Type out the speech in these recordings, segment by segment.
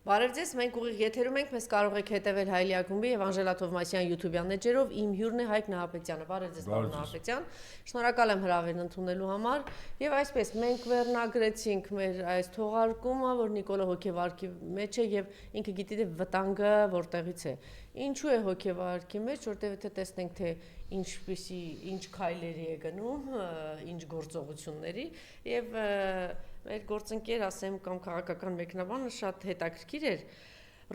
Բարև ձեզ, մենք ուղիղ եթերում ենք, մեզ կարող եք հետևել Հայլի ակումբի եւ Անժելա Թովմասյան YouTube-յան էջերով, իմ հյուրն է Հայկ Նահապետյանը, բարև ձեզ պարոն Նահապետյան, շնորհակալ եմ հրավերն ընդունելու համար եւ այսպես մենք վերնագրեցինք մեր այս թողարկումը, որ Նիկոլը հոգեվարքի մեջ է եւ ինքը գիտի թե վտանգը որտեղից է, ինչու է հոգեվարքի մեջ, որտեղ եթե տեսնենք թե ինչ քայլերի է գնում, ինչ գործողությունների եւ մեր գործընկեր, ասեմ, կամ քաղաքական մեկնաբանը շատ հետաքրքիր էր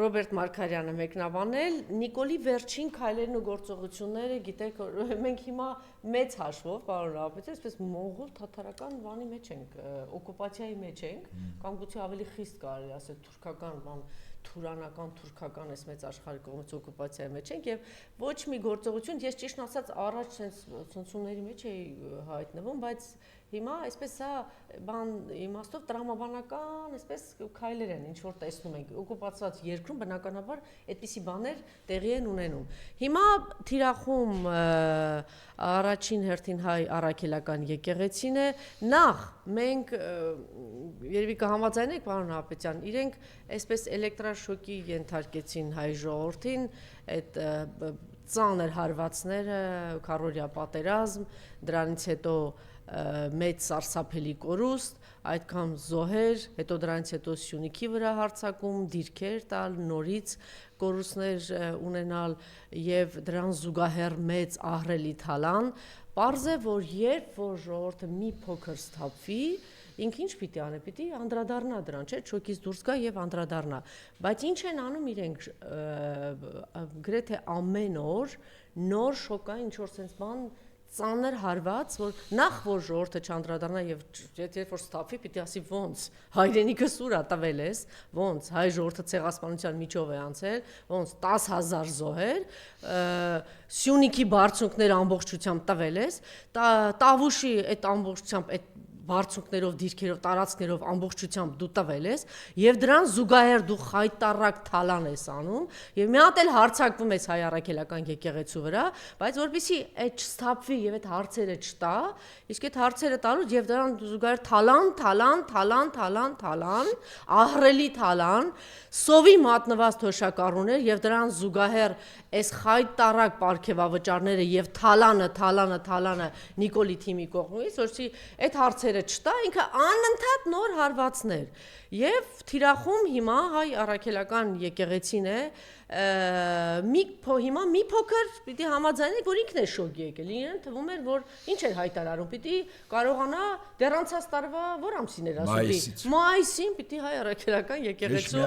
Ռոբերտ Մարգարյանը մեկնաբանել Նիկոլի վերջին քայլերն ու գործողությունները, գիտեք, մենք հիմա մեծ հաշվով, պարոն Նահապետյան, այսպես մոնղոլ թաթարական բանի մեջ ենք, օկուպացիայի մեջ ենք, կամ գուցե ավելի խիստ կարելի ասել թուրքական բան թուրանական թուրքական այս մեծ աշխարհի կողմից օկուպացիայի մեջ ենք եւ ոչ մի գործողություն, ես ճիշտ ասած առաջ sense ցնցումների մեջ էի հայտնվում, բայց հիմա այսպես սա բան իմաստով տրամաբանական այսպես քայլեր են, ինչ որ տեսնում ենք օկուպացված երկրում բնականաբար այդպիսի բաներ տեղի են ունենում։ Հիմա թիրախում առաջին հերթին հայ առաքելական եկեղեցին է, նախ մենք երևի կհամաձայնենք պարոն Նահապետյան, իրենք այսպես էլեկտրաշոկի ենթարկեցին հայ ժողովրդին, այդ ծանր հարվածները, քառօրյա պատերազմ, դրանից հետո մեծ սարսափելի կորուստ, այդքան զոհեր, հետո դրանից հետո Սյունիքի վրա հարձակում, դիրքեր տալ, նորից կորուստներ ունենալ եւ դրան զուգահեռ մեծ ահռելի թալան, պարզ է, որ երբ որ ժողովուրդը մի փոքր սթափվի, ինքը ինչ պիտի անի, պիտի անդրադառնա դրան, չէ՞, շոկից դուրս գա եւ անդրադառնա, բայց ինչ են անում իրենք գրեթե ամեն օր նոր շոկա ինչ որ sense բան ծանր հարված, որ նախ որ ժողովուրդը չանդրադառնա եւ երբ որ ստափի, պիտի ասի ոնց հայրենիքս ուր է տվել ես, ոնց հայ ժողովուրդը ցեղասպանության միջով է անցել, ոնց 10,000 զոհեր, Սյունիքի բարձունքները ամբողջությամբ տվել ես, Տավուշի այդ ամբողջությամբ այդ բարձունքներով, դիրքերով, տարածքներով ամբողջությամբ դու տվել ես եւ դրան զուգահեռ դու խայտարակ թալան ես անում եւ մի հատ էլ հարձակվում ես հայ առաքելական եկեղեցու վրա, բայց որպեսզի այդ չստափվի եւ այդ հարցերը չտա, իսկ այդ հարցերը տալուց եւ դրան զուգահեռ թալան, ահռելի թալան, սովի մատնված թոշակառուներ եւ դրան զուգահեռ այս խայտարակ պարգևավճարները եւ թալանը Նիկոլի թիմի կողմից, որպեսզի այդ հարցերը չտա, ինքը անընդհատ նոր հարվածներ եւ թիրախում հիմա հայ առաքելական եկեղեցին է հիմա մի փոքր պիտի համաձայնենք, որ ինքն է շոկի եկել, իրեն թվում էր, որ ինչ էր հայտարարում, պիտի կարողանա դեռ անցած տարվա որ ամսին էր ասում, մայիսին պիտի հայ առաքելական եկեղեցու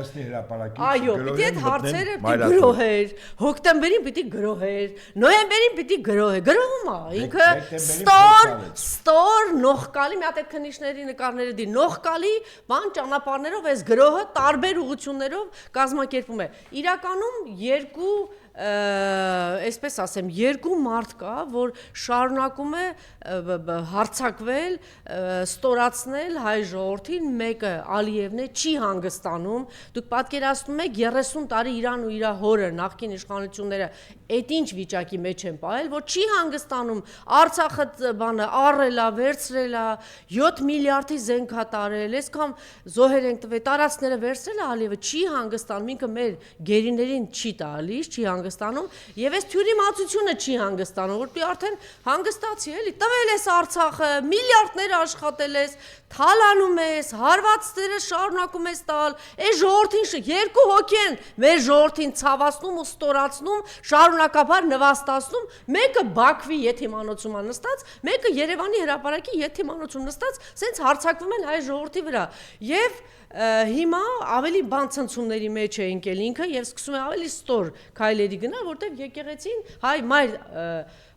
այո, պիտի այդ հարցերը պիտի գրոհեր, հոկտեմբերին պիտի գրոհեր, նոյեմբերին պիտի գրոհեր, գրոհում է, ինքը ստոր նողկալի, մի հատ այդ քննիչների նկարները դի նողկալի բան ճանապարհներով այս գրոհը տարբեր ուղղություններով կազմակերպում է։ Իրականում երկու այսպես ասեմ, երկու մարդ կա, որ շարունակում է հարձակվել, ստորացնել հայ ժողովրդին, մեկը Ալիևն է, չի հանգստանում, դուք պատկերացնում եք 30 տարի իրան ու իր հորը նախկին իշխանությունները այդ ինչ վիճակի մեջ են պահել, որ չի հանգստանում, Արցախը բանը առելա, վերցրելա, 7 միլիարդի զենք է տարել, այսքան զոհեր են տվել, տարածքները վերցրել է Ալիևը, չի հանգստանում, ինքը մեր գերիներին չի տալիս, չի հանգստանում եւ այս թյուրի մածությունը չի հանգստանում, որպեսզի արդեն հանգստացի էլի, տվել ես Արցախը, միլիարդներ աշխատել ես, թալանում ես, հարվածները շարունակում ես տալ, այս ժողովրդին երկու հոգի են մեր ժողովրդին ցավացնում ու ստորացնում, շարունակաբար նվաստացնում, մեկը Բաքվի եթիմանոցում է նստած, մեկը Երևանի հրապարակի եթիմանոցում նստած, սենց հարձակվում են հայ ժողովրդի վրա եւ հիմա ավելի բան ցնցումների մեջ է ընկել ինքը եւ սկսում է ավելի ստոր քայլերի գնալ, որտեղ եկեղեցին հայ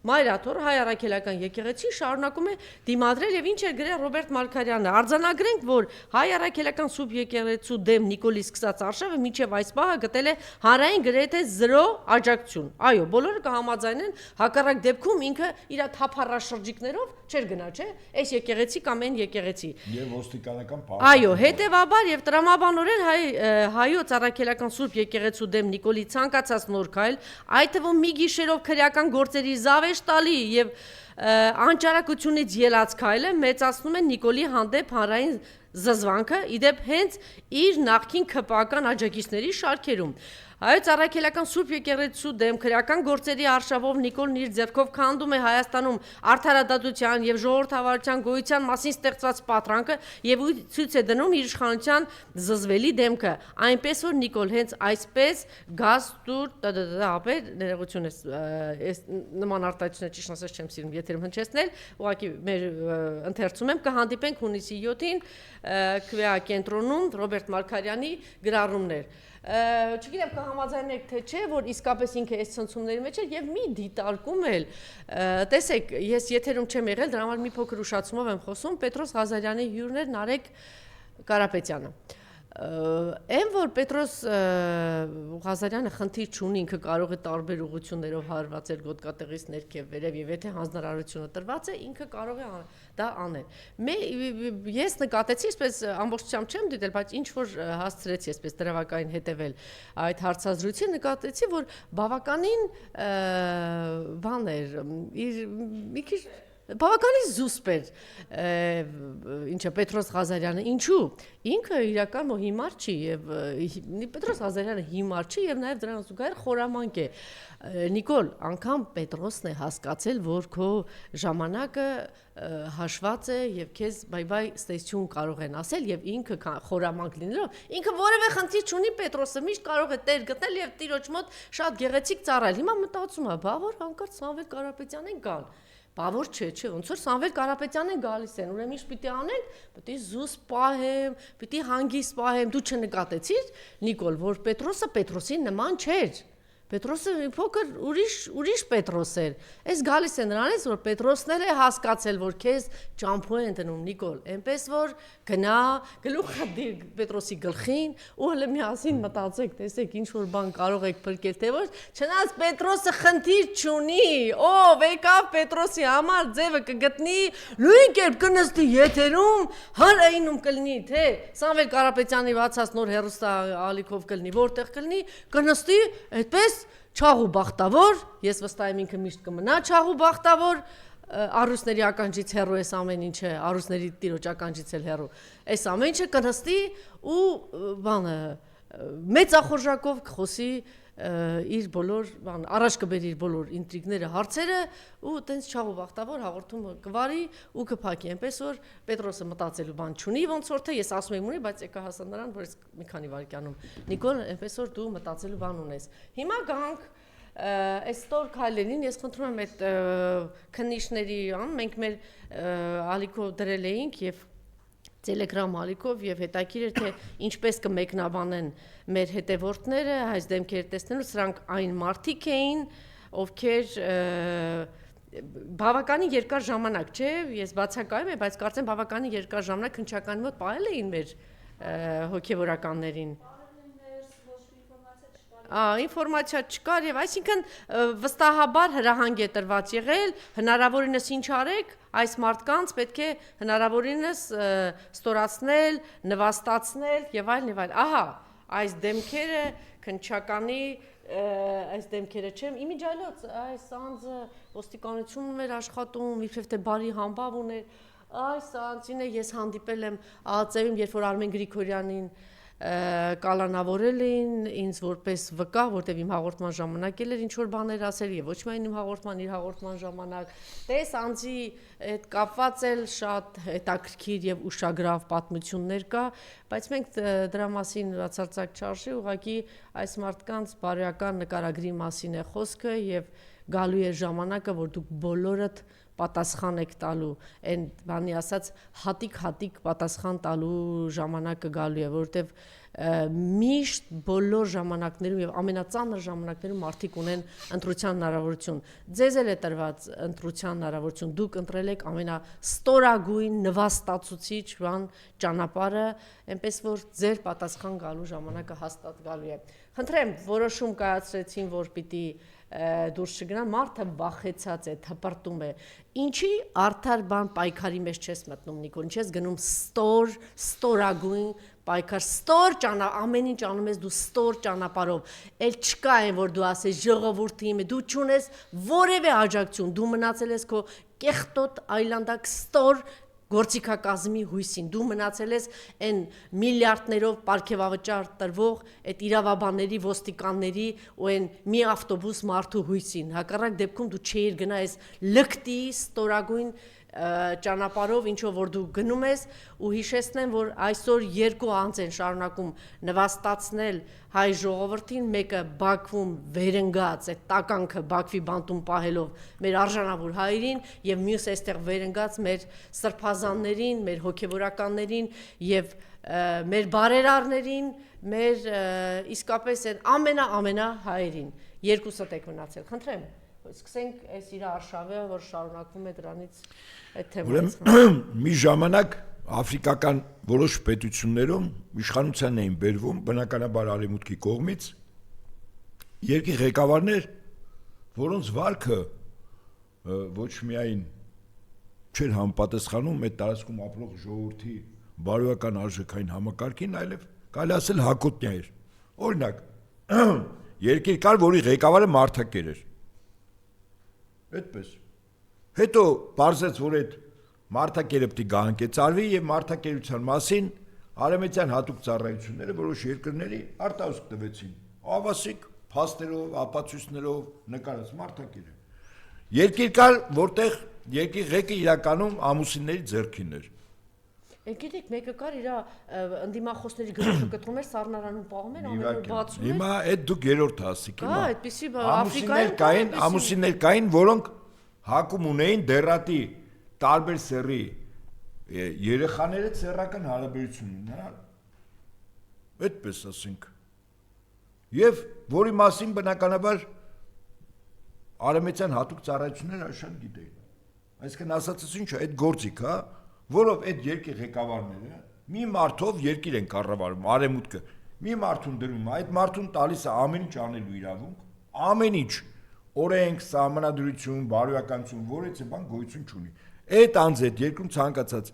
մայրաթոր հայ առաքելական եկեղեցին շարունակում է դիմադրել եւ ինչ է գրել Ռոբերտ Մարգարյանը։ Արձանագրենք, որ հայ առաքելական սուրբ եկեղեցու դեմ Նիկոլի սկսած արշավը մինչեւ այս պահը գտել է հանրային գրեթե 0 աջակցություն։ Այո, բոլորը կհամաձայնեն, հակառակ դեպքում ինքը իր թափառաշրջիկներով չէր գնա, չէ՞, այս եկեղեցի կամ այն եկեղեցի։ Եվ ոստիկանական Այո, հետեւաբար եւ տրամաբանորեն հայոց առաքելական սուրբ եկեղեցու դեմ Նիկոլի ցանկացած նոր քայլ, այդ թվում մի գիշերով քրեական գործերի զավեշ տալի եւ անճարակությունից ելած քայլը մեծացնում է Նիկոլի հանդեպ հանրային զզվանքը, իդեպ հենց իր նախկին քպական աջակիցների շարքերում։ Հայոց Առաքելական Սուրբ Եկեղեցու դեմ քրեական գործերի արշավով Նիկոլն իր ձեռքով քանդում է Հայաստանում արդարադատության եւ ժողովրդավարության գոյության մասին ստեղծված պատրանքը եւ ցույց է դնում իր իշխանության զզվելի դեմքը, այնպես որ Նիկոլ հենց այսպես գազ տուր ապեր ներողություն է նման արտահայտություններ ճիշտ ասած չեմ սիրում եթերում հնչեցնել, ուղղակի մեր ընթերցում եմ կհանդիպենք հունիսի 7-ին ԿՎԱ կենտրոնում Ռոբերտ Մարգարյանի գրառումներ չգիտեմ կհամաձայնեք թե չէ, որ իսկապես ինքը այս ցնցումների մեջ է եւ մի դիտարկում էլ տեսեք, ես եթերում չեմ եղել, դրա համար մի փոքր ուշացումով եմ խոսում, Պետրոս Ղազարյանի հյուրն էր Նարեկ Կարապետյանը։ Այն որ Պետրոս Ղազարյանը խնդիր չունի, ինքը կարող է տարբեր ուղղություններով հարվածել գոտկատեղից ներքև վերև եւ եթե հանձնարարությունը տրված է, ինքը կարող է դա անել։ Ես նկատեցի, այսպես ամբողջությամբ չեմ դիտել, բայց ինչ որ հասցրեցի այսպես դրավակային հետևել այդ հարցազրույցի, նկատեցի, որ բավականին բան էր, մի քիչ բավականին զուսպ էր ինչը Պետրոս Ղազարյանը, ինչու ինքը իրական հիմար չի եւ Պետրոս Ղազարյանը հիմար չի եւ նաեւ դրան զուգահեռ խորամանկ է Նիկոլ, անգամ Պետրոսն է հասկացել, որ քո ժամանակը հաշված է եւ քեզ բայ-բայ ստեսություն կարող են ասել եւ ինքը խորամանկ լինելով ինքը որևէ խնդիր չունի Պետրոսը միշտ կարող է տեր գտնել եւ տիրոջ մոտ շատ գեղեցիկ ծառայել հիմա մտածում է բա որ հանկարծ Սամվել Կարապետյանին կան Բավոր չէ, ոնց որ Սամվել Կարապետյանն գալիս են, ուրեմն ինչ պիտի անենք, պիտի զուսպ պահեմ, պիտի հանգիստ պահեմ, դու չնկատեցիր, Նիկոլ, որ Պետրոսը Պետրոսին նման չէր։ Պետրոսը փոքր ուրիշ Պետրոս էր։ Այս գալիս է նրանից, որ Պետրոսն է հասկացել, որ քեզ ճամփու են դնում Նիկոլ, այնպես որ գնա, գլուխը դիր Պետրոսի գլխին ու հələ միասին մտածեք, տեսեք ինչ որ բան կարող եք փրկել, թե ոչ, չնայած Պետրոսը խնդիր չունի, ով եկավ Պետրոսի համար ձևը կգտնի, նույն կերպ կնստի եթերում, հանրայինում կլինի, թե Սամվել Կարապետյանի բացած նոր հերոստա ալիքով կլինի, որտեղ կլինի, կնստի, այդպես Չաղ ու բախտավոր, ես վստահ եմ ինքը միշտ կմնա չաղ ու բախտավոր, առուսների ականջից հեռու էս ամեն ինչը, առուսների տիրոջ ականջից էլ հեռու, այս ամեն ինչը կնստի ու բանը մեծախորժակով կխոսի իր բոլոր առաջ կբերի իր բոլոր ինտրիգները, հարցերը ու տենց չաղ ու բախտավոր հաղորդումը կվարի ու կփակի, այնպես որ Պետրոսը մտածելու բան չունի, ոնց որ թե ես ասում եմ ունի, բայց եկա հասա նրան, որ ես մի քանի վայրկյանում Նիկոլ, այնպես որ դու մտածելու բան ունես։ Հիմա գանք այս ստոր քայլերին, ես խնդրում եմ այդ քննիչների մենք մեր ալիքով դրել էինք եւ Telegram ալիքով եւ հետաքրիր էր թե ինչպես կմեկնաբանեն մեր հետևորդները այս դեմքերը տեսնելու սրանք այն մարդիկ էին ովքեր բավականին երկար ժամանակ չէ ես բացակայում եմ բայց կարծեմ բավականին երկար ժամանակ քննչականի մոտ պահել էին մեր հոգեվորականներին ինֆորմացիա չկար եւ այսինքն վստահաբար հրահանգ է տրված եղել հնարավորինս ինչ արեք այս մարդկանց պետք է հնարավորինս ստորացնել, նվաստացնել եւ այլն, ահա այս դեմքերը քննչականի այս դեմքերը չեմ իմիջայլոց այս անձը ոստիկանությունում էր աշխատում իբրև թե բարի համբավ ուներ այս անձին ես հանդիպել եմ ԱԱԾ-ում երբ որ Արմեն Գրիգորյանին կալանավորել էին ինձ որպես վկա, որտեվ իմ հաղորդման ժամանակ էր ինչ որ բաներ ասել եւ ոչ միայն իմ հաղորդման, իր հաղորդման ժամանակ, տես անձի այդ կապված էլ շատ հետաքրքիր եւ ուշագրավ պատմություններ կա, բայց մենք դրա մասին բացարձակ չարժի, ուղղակի այս մարդկանց բարոյական նկարագրի մասին է խոսքը եւ գալու է ժամանակը, որ դուք բոլորդ պատասխան եք տալու, այն բանի ասած հատիկ պատասխան տալու ժամանակը գալու է, որովհետև միշտ բոլոր ժամանակներում եւ ամենածանր ժամանակներում մարդիկ ունեն ընտրության հնարավորություն։ Ձեզ էլ է տրված ընտրության հնարավորություն։ Դուք ընտրել եք ամենաստորագույն նվաստացուցիչ բան ճանապարհը, այնպես որ ձեր պատասխան գալու ժամանակը հաստատ գալու է։ Խնդրեմ, որոշում կայացրեցին, որ պիտի դուրս չգնան, մարդը վախեցած է, թպրտում է։ Ինչի արդար բան պայքարի մեջ չես մտնում, Նիկոլ, չես գնում ստորագույն պայքար ստոր ամեն ինչ անում ես դու ստոր ճանապարհով էլ չկա այն որ դու ասես ժողովուրդի իմը դու չունես որևէ աջակցություն դու մնացել ես քո կեղտոտ այլանդակ ստոր գործիքակազմի հույսին դու մնացել ես այն միլիարդներով պարգևավճար տրվող այդ իրավաբանների ոստիկանների ու այն մի ավտոբուս մարդու հույսին հակառակ դեպքում դու չէիր գնա այս լկտի ստորագույն ճանապարհով ինչով որ դու գնում ես ու հիշեցնեմ որ այսօր երկու անձ են շարունակում նվաստացնել հայ ժողովրդին մեկը Բաքվում վերընկած այդ տականքը Բաքվի բանտում պահելով մեր արժանավոր հայերին եւ մյուս այստեղ վերընկած մեր սրբազաններին մեր հոգեվորականներին եւ մեր բարերարներին մեր իսկապես այն ամենա հայերին երկուսը տեք մնացել խնդրեմ սկսենք այս իր արշավը որ շարունակվում է դրանից այդ թեմայից մի ժամանակ աֆրիկական որոշ պետություններում իշխանության էին բերվում բնականաբար արևմուտքի կողմից երկի ղեկավարներ որոնց վարքը ոչ միայն չէր համապատասխանում այդ տարածքում ապրող ժողովրդի բարոյական արժեքային համակարգին այլև կարելի ասել հակոտնյա էր օրինակ երկիր կար որի ղեկավարը մարդակեր էր այդպես հետո բարձեց որ այդ մարդակերը պետք է գահանկեցարվի եւ մարդակերության մասին արևմտյան հատուկ ծառայությունները որոշ երկրների արտահոսք տվեցին ավասիկ փաստերով ապացույցներով նկարած մարդակերը երկիր կար որտեղ երկիր ղեկը իրականում ամուսինների ձեռքին էր Գիտեք, մեկը կար իր ընդդիմախոսների գլուխը կտրում էր սառնարանում պահում էր ամեն օր բացում էր Հիմա այդ դուք երրորդ հասիք հիմա այդպեսի Աֆրիկայում ամուսիններ կային որոնք հակում ունեին դերատի տարբեր սեռի երեխաները սեռական հարաբերություն ունենան այդպես ասենք եւ որի մասին բնականաբար արևմտյան հատուկ ծառայությունները շատ գիտեին այսինքն ասածս ինչա այդ գործիք հա որով այդ երկի ղեկավարները մի մարդով երկիր են կառավարում արևմուտքը մի մարդուն դրում այդ մարդուն տալիս է ամեն ինչ անելու իրավունք ամեն ինչ օրենք սահմանադրություն բարոյականություն որից է բան գոյություն չունի այդ անձը այդ երկրում ցանկացած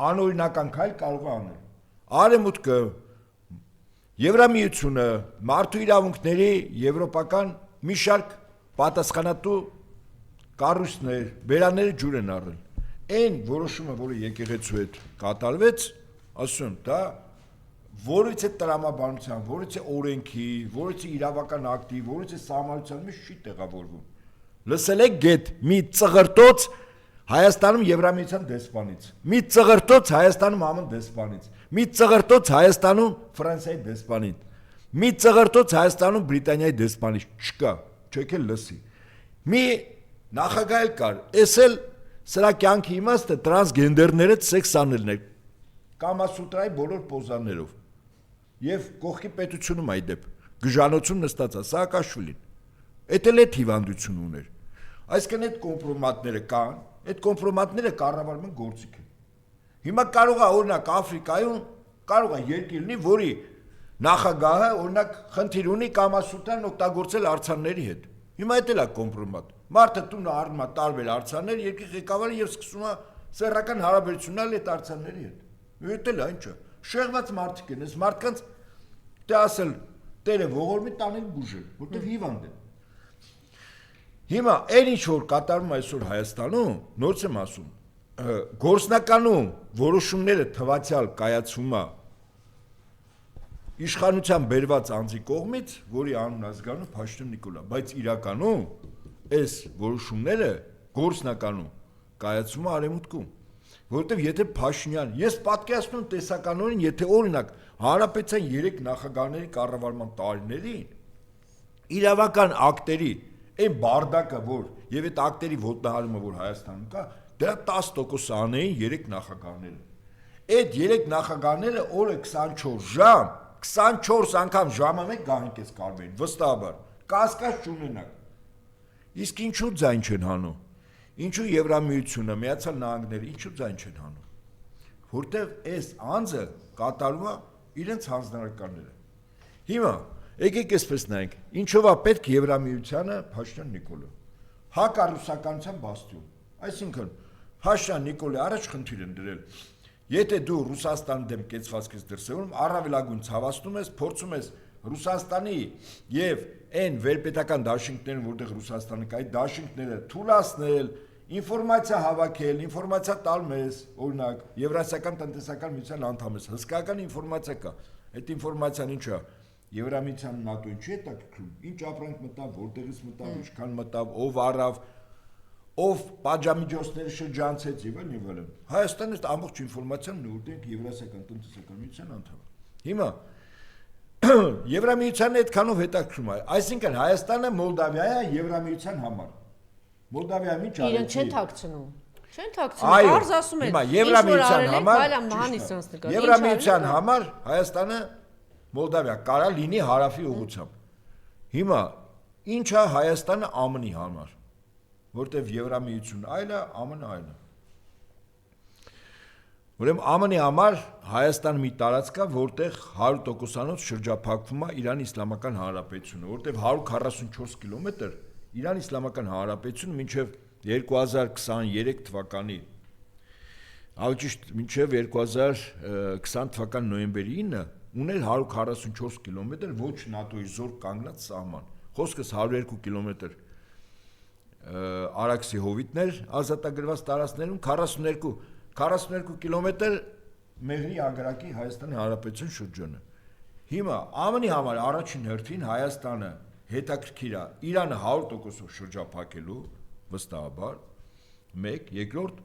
անօրինական քայլ կարող է անել արևմուտքը Եվրամիությունը մարդու իրավունքների եվրոպական մի շարք պատասխանատու կառույցներ բերանները ջուր են առել Այն որոշումը, որը եկեղեցու հետ կատարվեց, ասում, դա որից է տրամաբանության, որից է օրենքի, որից է իրավական ակտի, որից է սահմանության մեջ չի տեղավորվում։ Լսել եք գետ մի ծղրտոց Հայաստանում Եվրամիության դեսպանից, մի ծղրտոց Հայաստանում ԱՄՆ դեսպանից, մի ծղրտոց Հայաստանում Ֆրանսիայի դեսպանից, մի ծղրտոց Հայաստանում Բրիտանիայի դեսպանից չկա, չեք էլ լսի։ Մի նախագահ կար, էսել Սրա կյանքի իմաստը տրանսգենդերները սեքս անելն է կամասուտրայի բոլոր պոզաներով եւ կողքի պետությունում այդ դեպ գժանոցում նստած է Սաակաշվիլին Էդ էլ է հիվանդություն ուներ այսինքն այդ կոմպրոմատները կան այդ կոմպրոմատները կառավարում են գործիք են հիմա կարող է օրինակ Աֆրիկայում կարող է երկիր լինի որի նախագահը օրինակ խնդիր ունի կամասուտրան օգտագործել արձանների հետ հիմա դա էլ է կոմպրոմատ Մարդը տունը առնում է տարբեր արձաններ, երկրի ղեկավարը եւ սկսում է սեռական հարաբերություններ այդ արձանների հետ։ Դա էլ է ինչը։ Շեղված մարդիկ են, այս մարդկանց դե ասել տերը ողորմի տանել բուժել, որտեղ հիվանդ են։ Հիմա այն ինչ որ կատարվում է այսօր Հայաստանում, նորից եմ ասում, գործնականում որոշումները թվացial կայացում է իշխանության բերված անձի կողմից, որի անունը ազգանուն Փաշտուն Նիկոլա, բայց իրականում Այս որոշումները գործնականում կայացում է արևմուտքում, որովհետև եթե Փաշինյան, ես պատկերացնում տեսականորեն, եթե օրինակ հանրապետության 3 նախագահների կառավարման տարիներին իրավական ակտերի այն բարդակը, որ եւ այդ ակտերի ոտնահարումը, որ Հայաստանում կա, դրա 10% անեին 3 նախագահները։ Այդ 3 նախագահները օրը 24 ժամ, 24 անգամ ժամը մեկ գահանքես կարվեին, վստահաբար, կասկած չունենաք։ Իսկ ինչու ձայն չեն հանում։ Ինչու Եվրամիությունը, Միացյալ Նահանգները ինչու ձայն չեն հանում։ Որտեվ այս անձը կատարում է իրենց հանձնարարականները։ Հիմա եկեք այսպես նայենք, ինչով է պետք Եվրամիությանը Փաշինյան Նիկոլը։ Հակառուսականության բաստիոն։ Այսինքն Փաշինյան Նիկոլի առաջ խնդիր են դրել։ Եթե դու Ռուսաստանի դեմ կեցվածք ես դրսևորում, առավելագույն ցավացնում ես, փորձում ես Ռուսաստանի եւ այն վերպետական դաշինքներն, որտեղ Ռուսաստանը կա, այդ դաշինքները թույլատրել, ինֆորմացիա հավաքել, ինֆորմացիա տալ մեզ, օրինակ, Եվրասիական տնտեսական միության անդամ ես, հսկայական ինֆորմացիա կա։ Այդ ինֆորմացիան ինչ է։ Եվրամիության ՆԱՏՕ-ին չի հետաքրքրում, ինչ ապրանք մտավ, որտեղից մտավ, ինչքան մտավ, ով առավ, ով պատժամիջոցները շրջանցեց եւ այլն։ Հայաստանը այդ ամբողջ ինֆորմացիան նորտենք Եվրասիական տնտեսական միության անդամ է։ Հիմա Եվրամիության այդքանով հետաքրքրում է, այսինքն Հայաստանը Մոլդավիա է Եվրամիության համար։ Մոլդավիայում ինչ արեցի։ Իրեն չեն թաքցնում։ Չեն թաքցնում, արզ ասում են։ Հիմա Եվրամիության համար, Եվրամիության համար համար Հայաստանը Մոլդավիա կարա լինի հարավի ուղղությամբ։ Հիմա ինչ է Հայաստանը ԱՄՆ-ի համար, որտեվ Եվրամիություն այլ է, ԱՄՆ-ը այլ է։ Ուրեմն ԱՄՆ-ի համար Հայաստանը մի տարածք է, որտեղ 100%-անոց շրջափակվում է Իրանի Իսլամական Հանրապետությունը, որտեվ 144 կիլոմետր Իրանի Իսլամական Հանրապետությունը մինչև 2023 թվականի, ավելի ճիշտ մինչև 2020 թվականի նոյեմբերի 9-ը ուներ 144 կիլոմետր ոչ ՆԱՏՕ-ի զորք կանգնած սահման։ Խոսքս 102 կիլոմետր Արաքսի հովիտներ ազատագրված տարածքներում 42 կիլոմետր Մեղրի ագարակի Հայաստանի Հանրապետության շրջանը։ Հիմա ԱՄՆ-ի համար առաջին հերթին Հայաստանը հետաքրքիր է Իրանը 100%-ով շրջափակելու վստահաբար, 1, երկրորդ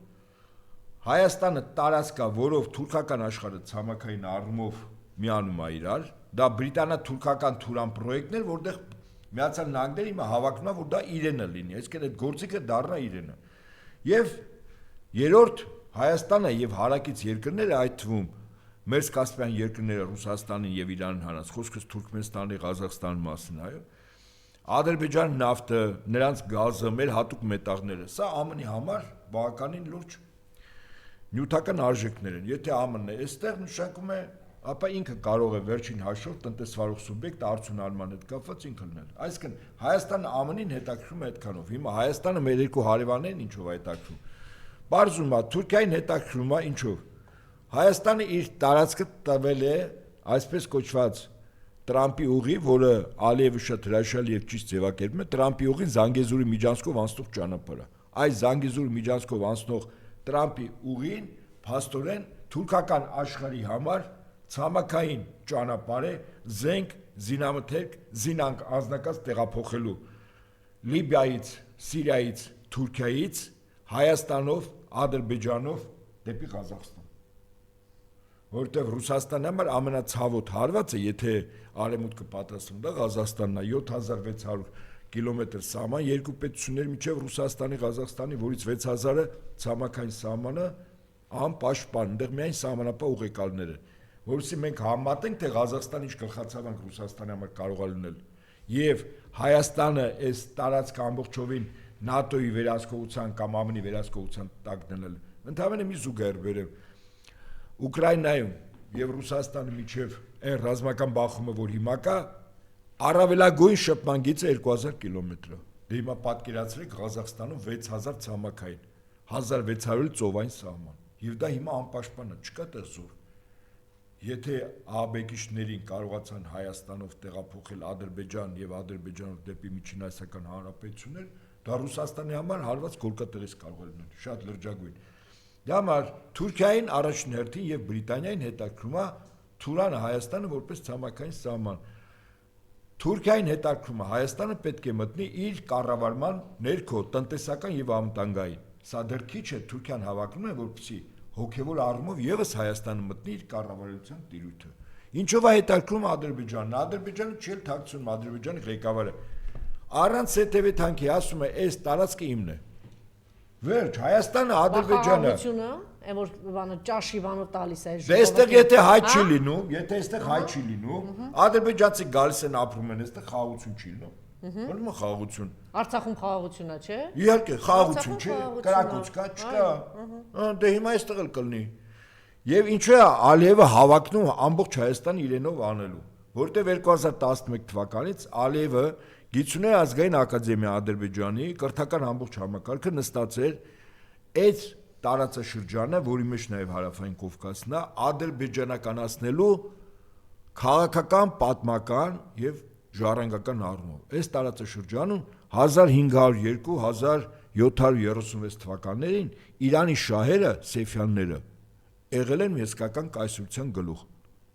Հայաստանը տարածք է, որով թուրքական աշխարհը ցամաքային առումով միանում է իրար, դա բրիտանա-թուրքական Թուրան պրոյեկտներ, որտեղ Միացյալ Նահանգները հիմա հավակնում է, որ դա իրենը լինի, այսինքն այդ գործիքը դառնա իրենը։ Եվ երրորդ Հայաստանը եւ հարակից երկրները, այդ թվում մեր Կասպիան երկրները Ռուսաստանին եւ Իրանին հանած, խոսքս Թուրքմենստանի, Ղազախստանի մասին, այո։ Ադրբեջան նավթը, նրանց գազը, մեր հատուկ մետաղները, սա ԱՄՆ-ի համար բավականին լուրջ նյութական արժեքներ են։ Եթե ԱՄՆ-ն է այստեղ նշանակում է, ապա ինքը կարող է վերջին հաշվով տնտեսվարող սուբյեկտ արդյունալման հետ կապված ինքը լինել։ Այսինքն Հայաստանը ԱՄՆ-ին հետաքրքրում է այդքանով։ Հիմա Հայաստանը մեր երկու հարևաններին ինչով է հետաքրքրում։ Բարձում է Թուրքիային հետաքրքրում է ինչով։ Հայաստանը իր տարածքը տվել է այսպես կոչված Տրամպի ուղի, որը Ալիևը շատ հրաշալի եւ ճիշտ ձևակերպում է, Տրամպի ուղին Զանգեզուրի միջանցքով անցնող ճանապարհ է։ Այս Զանգեզուրի միջանցքով անցնող Տրամպի ուղին փաստորեն թուրքական աշխարհի համար ցամաքային ճանապարհ է զենք, զինամթերք, զինանք անձնակաց տեղափոխելու Լիբիայից, Սիրիայից, Թուրքիայից, Հայաստանով, Ադրբեջանով դեպի Ղազախստան։ Որտեվ Ռուսաստանի համար ամենացավոտ հարվածը, եթե արևմուտքը պատասխանում դա Ղազախստանն է, 7600 կիլոմետր սահման, երկու պետություններ միջև Ռուսաստանի, Ղազախստանի, որից 6000-ը ցամաքային սահմանը անպաշտպան, այնտեղ միայն սահմանապահ ուղեկալներ են, որովհետեւ մենք համատենք, թե Ղազախստանը ինչ գլխացավանք Ռուսաստանի համար կարող է լինել, եւ Հայաստանը այս տարածքը ամբողջովին ՆԱՏՕ-ի վերահսկողության կամ ԱՄՆ-ի վերահսկողության տակ դնել, ընդհանրապես մի զուգահեռ վերև Ուկրաինայում եւ Ռուսաստանի միջև այն ռազմական բախումը, որ հիմա կա, առավելագույն շփման գիծը 2000 կիլոմետր է։ Դե հիմա պատկերացրեք Ղազախստանում 6000 ցամաքային, 1600 ծովային սահման։ Եվ դա հիմա անպաշտպան է, չկա տեղ զոր։ Եթե ԱԲԿ-ներին կարողացան Հայաստանով տեղափոխել Ադրբեջան եւ Ադրբեջանով դեպի Միջինասիական Հանրապետություններ, դա Ռուսաստանի համար հարված գորգատեղից կարող է լինել, շատ լրջագույն։ Դա համար Թուրքիային առաջին հերթին եւ Բրիտանիային հետաքրքրում է Թուրանը Հայաստանը որպես ցամաքային սահման։ Թուրքիային հետաքրքրում է Հայաստանը պետք է մտնի իր կառավարման ներքո տնտեսական եւ անվտանգային։ Սա դեռ քիչ է, Թուրքիան հավակնում է, որպեսզի հոգեվոր առումով եւս Հայաստանը մտնի իր կառավարության տիրույթը։ Ինչով է հետաքրքրում Ադրբեջանն։ Ադրբեջանը չի թաքցնում, Ադրբեջանի ղեկավարը առանց ՍՏՎ թանկի ասում է, այս տարածքը իմն է։ Վերջ, Հայաստանը, Ադրբեջանը։ Այն որ բանը ճաշի բանով տալիս է։ Դե այստեղ եթե հայ չի լինում, եթե այստեղ հայ չի լինում, ադրբեջանցի գալիս են ապրում են, այստեղ խաղաղություն չի լինում։ Ո՞րն է խաղաղություն։ Արցախում խաղաղություն է, չէ։ Իհարկե, խաղաղություն չէ, կրակոց կա, չկա։ Դե հիմա այստեղ էլ կլինի։ Եվ ինչու է Ալիևը հավակնում ամբողջ Հայաստանը իրենով անելու, որտեղ 2011 թվականից Ալիևը Գիտությունների ազգային ակադեմիա Ադրբեջանի կրթական ամբողջ համակարգը նստած էր այդ տարածաշրջանը, որի մեջ նաև հարավային Կովկասն է, ադրբեջանականացնելու քաղաքական, պատմական եւ ժառանգական առումով։ Այս տարածաշրջանում 1502-1736 թվականներին Իրանի շահերը, Սեֆյանները եղել են հսկական կայսրության գլուխ։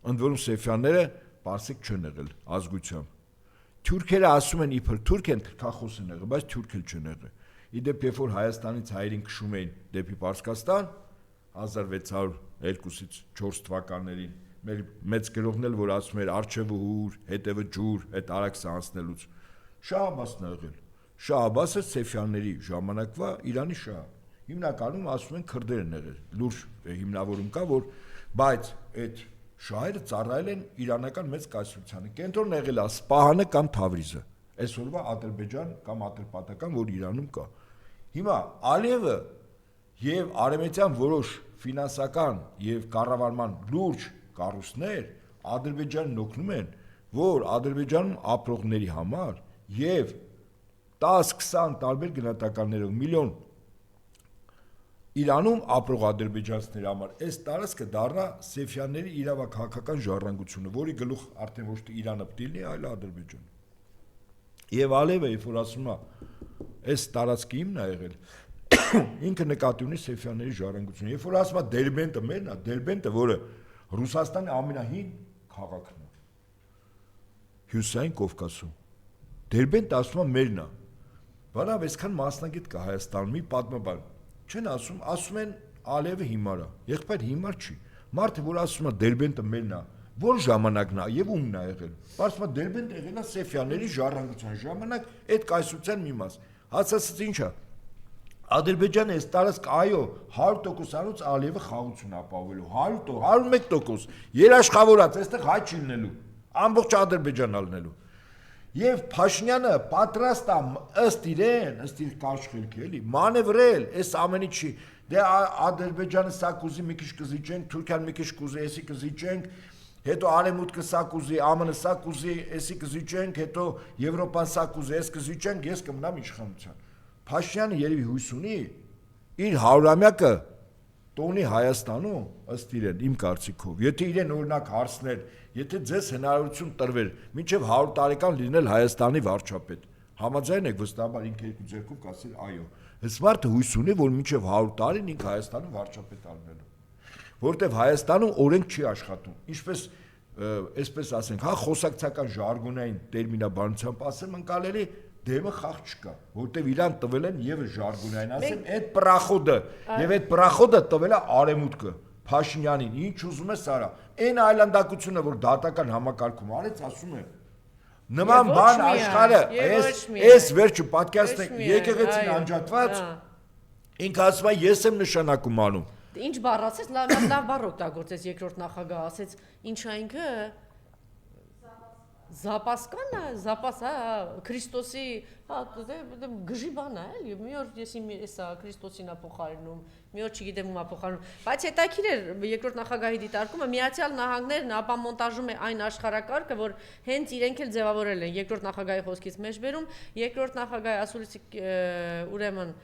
Ընդ որում Սեֆյանները պարսիկ չեն եղել ազգությամբ։ Թուրքերը ասում են իբր թուրք են, թրքախոս են եղել, բայց թուրք էլ չեն եղել։ Իդեպ երբ որ Հայաստանից հայերին քշում էին դեպի Պարսկաստան 1602-4 թվականներին մեր մեծ գրողն էլ որ ասում էր արջևը հուր, հետևը ջուր, այդ արաքսը անցնելուց Շահ Աբասն ա եղել։ Շահ Աբասը Սեֆյանների ժամանակվա Իրանի շահ։ Հիմնականում ասում են քրդեր են եղել։ Լուրջ հիմնավորում կա, որ բայց այդ շահերը ծառայել են իրանական մեծ կայսրությանը։ Կենտրոնն եղել է Սպահանը կամ Թավրիզը։ Այսօրվա Ադրբեջան կամ Ադրբատական, որ Իրանում կա։ Հիմա Ալիևը եւ արևմտյան որոշ ֆինանսական եւ կառավարման լուրջ կառույցներ Ադրբեջանին օգնում են, որ Ադրբեջանում ապրողների համար եւ 10-20 տարբեր գնահատականներով միլիոն Իրանում ապրող ադրբեջանցիների համար այս տարածքը դառնա Սեֆյանների իրավաքաղաքական ժառանգությունը, որի գլուխ արդեն ոչ թե Իրանը պետք է լինի, այլ Ադրբեջանը։ Եվ Ալիևը, երբ որ ասում է, այս տարածքը իմն է եղել, ինքը նկատի ունի Սեֆյանների ժառանգությունը։ Երբ որ ասում է Դերբենտը մերն է, Դերբենտը, որը Ռուսաստանի ամենահին քաղաքն է, Հյուսիսային Կովկասում, Դերբենտը ասում է մերն է։ Բանավ այսքան մասնագետ կա Հայաստանում, մի պատմաբան չեն ասում են Ալիևը հիմար է, եղբայր հիմար չի։ Մարդը, որ ասում է Դերբենտը մերն է, որ ժամանակն է եւ ումն է եղել։ Ասում է Դերբենտը եղել է Սեֆյանների ժառանգության ժամանակ, այդ կայսրության մի մաս։ Հասածից ի՞նչ է։ Ադրբեջանը այս տարածք այո 100%-անոց Ալիևը խաղություն ապահովելու 101%, երաշխավորած, այստեղ հայ չի լինելու, ամբողջ Ադրբեջանն ալնելու։ Եվ Փաշինյանը պատրաստ է ըստ իրեն, ըստ իր կարճ խելքի էլի, մանևրել, այս ամենի չի։ Դե Ադրբեջանը սա կուզի մի քիչ կզիջենք, Թուրքիան մի քիչ կուզի, էսի կզիջենք, հետո Արևմուտքը սա կուզի, ԱՄՆ-ը սա կուզի, էսի կզիջենք, հետո Եվրոպան սա կուզի, էս կզիջենք, ես կմնամ իշխանության։ Փաշինյանը երևի հույս ունի իր 100-ամյակը տոնի Հայաստանում, ըստ իրեն, իմ կարծիքով, եթե իրեն օրինակ հարցներ, եթե ձեզ հնարավորություն տրվեր, մինչև 100 տարեկան լինել Հայաստանի վարչապետ, համաձայն եք վստահաբար ինքը երկու ձեռքով կասել այո։ Այս մարդը հույս ունի, որ մինչև 100 տարին ինքը Հայաստանում վարչապետ ալնելու, որտեղ Հայաստանում օրենք չի աշխատում, ինչպես այսպես ասենք, հա խոսակցական ժարգոնային տերմինաբանությամբ ասեմ ընկալելի դեմը խաղ չկա, որտեվ իրան տվել են եւս ժարգոնային, ասեմ, այդ պրախոդը եւ այդ պրախոդը տվել է Արևմուտքը Փաշինյանին, ինչ ուզում է սարա։ Այն այլանդակությունը, որ դատական համակարգում արեց, ասում է նման բան աշխարհը, այս վերջը պատկերացնեք, եկեղեցին անջատված, ինքը ասում է ես եմ նշանակում անում։ Ինչ բառ ասեց, լավ բառ օգտագործեց երկրորդ նախագահ, ասեց, ինչա ինքը Զապասկանա, զապասա, Քրիստոսի, հա, գժի բան է, էլի, մի օր ես իմ էսա Քրիստոսին ա փոխարինում, մի օր չգիտեմ ում ա փոխարինում, բայց հետաքրքիր էր երկրորդ նախագահի դիտարկումը, Միացյալ Նահանգներն ապամոնտաժում է այն աշխարհակարգը, որ հենց իրենք էլ ձևավորել են, երկրորդ նախագահի խոսքից մեջ բերում, երկրորդ նախագահի ասուլիսի ուրեմն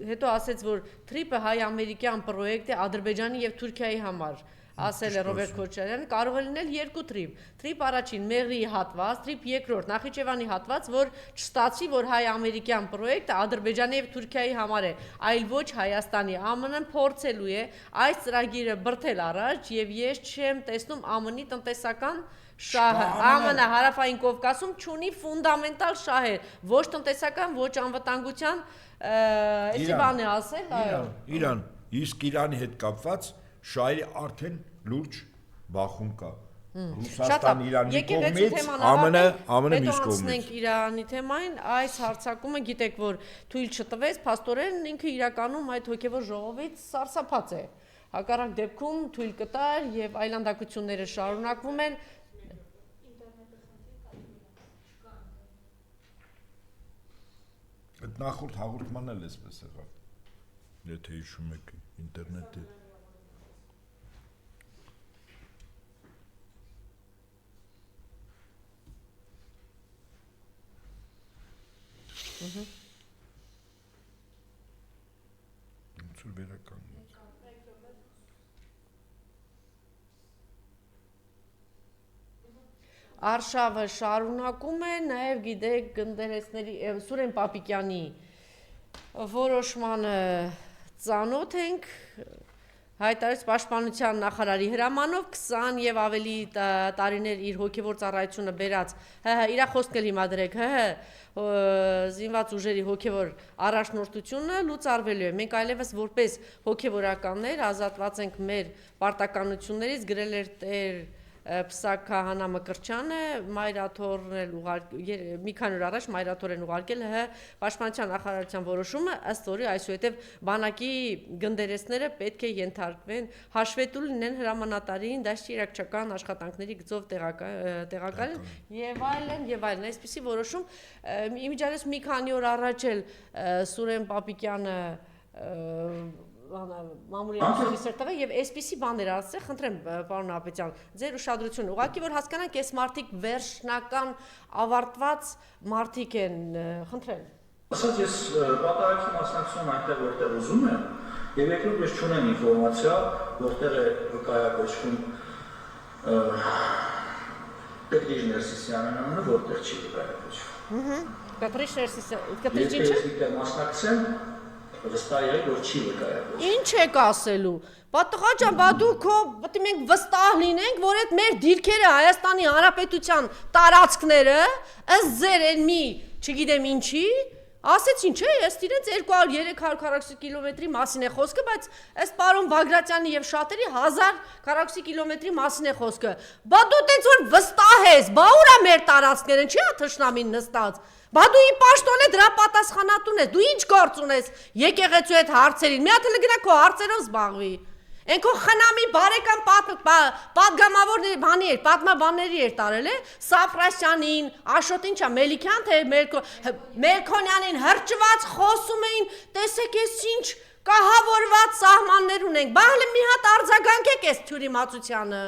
հետո ասեց, որ թրիպը հայ-ամերիկյան պրոյեկտ է Ադրբեջանի եւ Թուրքիայի համար, ասել է Ռոբերտ Քոչարյանը, կարող է լինել երկու թրիպ։ Թրիպ առաջին Մեղրիի հատված, թրիպ երկրորդ Նախիջևանի հատված, որ չստացվի, որ հայ-ամերիկյան պրոյեկտը Ադրբեջանի եւ Թուրքիայի համար է, այլ ոչ Հայաստանի։ ԱՄՆ-ն փորձելու է այս ծրագիրը բրթել առաջ եւ ես չեմ տեսնում ԱՄՆ-ի տնտեսական շահը։ ԱՄՆ-ը հարավային Կովկասում չունի ֆունդամենտալ շահեր, ոչ տնտեսական, ոչ անվտանգության, էսի բան է ասել, այո։ Իրան, իսկ Իրանի հետ կապված շահերի արդեն լուրջ բախում կա։ Ռուսաստան Իրանի կողմից, ԱՄՆ մյուս կողմից։ Իրանի թեմային այս հարցակումը գիտեք, որ թույլ չտվեց, փաստորեն ինքը իրականում այդ հոգևոր ժողովից սարսափած է։ Հակառակ դեպքում թույլ կտար եւ այլանդակությունները շարունակվում են։ Այդ նախորդ հաղորդմանն էլ էսպես եղավ։ Եթե հիշում եք ինտերնետի արշավը շարունակում է, նաև գիտեք գնդերեսների Սուրեն Պապիկյանի որոշմանը ծանոթ ենք, հայտարարեց Պաշտպանության նախարարի հրամանով 20 եւ ավելի տարիներ իր հոգեվոր ծառայությունը բերած իր խոսքն էլ հիմա դրեք զինված ուժերի հոգեվոր առաջնորդությունը լուծարվելու է։ Մենք այլևս որպես հոգեվորականներ ազատված ենք մեր պարտականություններից, գրել էր Տեր Պսակ Քահանա Մկրտչյանը, մայրաթորն էլ մի քանի օր առաջ մայրաթորեն ուղարկել Պաշտպանության նախարարության որոշումը, ըստ որի այսուհետև բանակի գնդերեսները պետք է ենթարկվեն հաշվետու լինեն հրամանատարին, դաշտի իրավիճական աշխատանքների գծով տեղակայել եւ այլն, այսպիսի որոշում իմիջիայլոց մի քանի օր առաջ էլ Սուրեն Պապիկյանը մամուլի ասոցիացիա եւ այսպիսի բաներ ասել, խնդրեմ պարոն Ապետյան, ձեր ուշադրությունը, ուղղակի որ հասկանանք, այս մարտիկ վերջնական ավարտված մարտիկ են, խնդրեմ։ Ասած ես պատահական մասնակցում այնտեղ որտեղ ուզում եմ, եւ երկրորդ ես չունեմ ինֆորմացիա, որտեղ է վկայակոչվում Պետրիժ Ներսիսյանն անունը, որտեղ չի վկայակոչվում։ Պետրիժ Ներսիսյան, Պետրիժ ինչի՞ մասնակցեմ վստահ եք, որ չի վկայակոչվում։ Ինչ եք ասելու։ Պատղա ջան, բա դուք պետք է մենք վստահ լինենք, որ այդ մեր դիրքերը Հայաստանի Հանրապետության տարածքները ըստ ձեր այն մի, չգիտեմ ինչի, ասեցին, չէ, ըստ իրենց 200-300 քառակուսի կիլոմետրի մասին է խոսքը, բայց ըստ պարոն Բագրատյանի եւ շատերի 1000 քառակուսի կիլոմետրի մասին է խոսքը։ Բա դու տենց որ վստահ ես, բա ուր է մեր տարածքները, չի՞ թշնամին նստած։ Բա դու ի պաշտոն է դրա պատասխանատուն ես, դու ինչ գործ ունես եկեղեցու այդ հարցերին, մի հատ էլ գնա քո հարցերով զբաղվի։ Այն քո խնամի բարեկամ պատգամավորների բանի էր, պատմաբանների էր տարել է, Սաֆրասյանին, Աշոտին չա, Մելիքյան թե Մելքոնյանին հրճված խոսում էին, տեսեք ես ինչ կահավորված սահմաններ ունենք, բա հələ մի հատ արձագանքեք այս թյուրիմացությանը։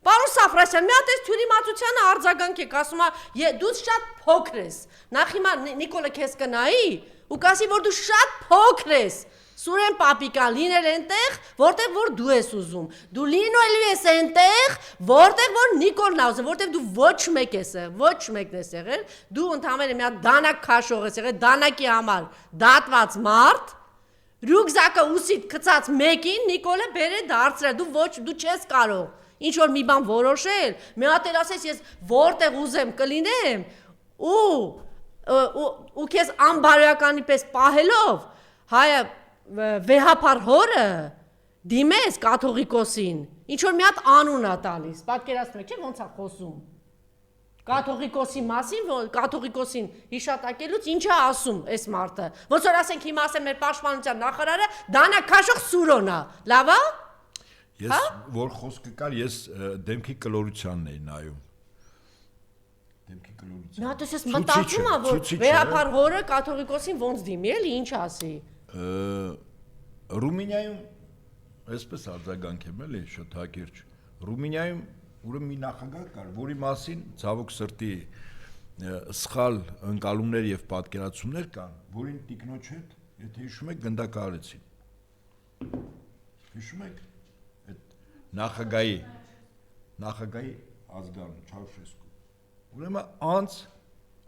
Պարոն Սաֆրասյան, մի հատ այս թյուրիմացությանը արձագանքեք, ասում է դու շատ փոքր ես։ Նախ հիմա Նիկոլը քեզ կնայի ու կասի որ դու շատ փոքր ես։ Սուրեն Պապիկյան լինել այնտեղ, որտեղ որ դու ես ուզում։ Դու լինելու ես այնտեղ, որտեղ որ Նիկոլն է ուզում, որտեղ դու ոչ մեկ ես եղել, ոչ մեկն ես եղել, դու ընդհանրապես մի հատ դանակ քաշող ես եղել, դանակի համար դատված մարդ, ռյուկզակը ուսիդ գցած մեկին Նիկոլը բերե դարձրել, դու չես կարող ինչ որ մի բան որոշել, մի հատ էլ ասես ես որտեղ ուզեմ կլինեմ ու քեզ անբարոյականի պես պահելով հայը վեհապար հորը դիմես կաթողիկոսին, ինչ որ մի հատ անուն է տալիս, պատկերացնում եք, չէ՞ ոնց է խոսում։ Կաթողիկոսի մասին, կաթողիկոսին հիշատակելուց ինչ է ասում այս մարդը։ Ոնց որ ասենք հիմա ասեմ մեր պաշտպանության նախարարը դանակ քաշող Սուրոն է, լավ է։ Ես որ խոսքը կար, ես դեմքի կլորությանն էի նայում։ Դեմքի կլորության։ Նա դες մտածում է որ վեհապար հորը կաթողիկոսին ոնց դիմի, էլի ինչ ասի։ Ռումինիայում այսպես արձագանք եմ էլի շատ հակիրճ։ Ռումինիայում ուրեմն մի նախագահ կար, որի մասին ցավոք սրտի սխալ ընկալումներ եւ պատկերացումներ կան, որին տիկնոջ հետ, եթե հիշում եք, գնդակահարեցին։ Հիշում եք այդ նախագահի ազգանուն Չաուշեսկու։ Ուրեմն անց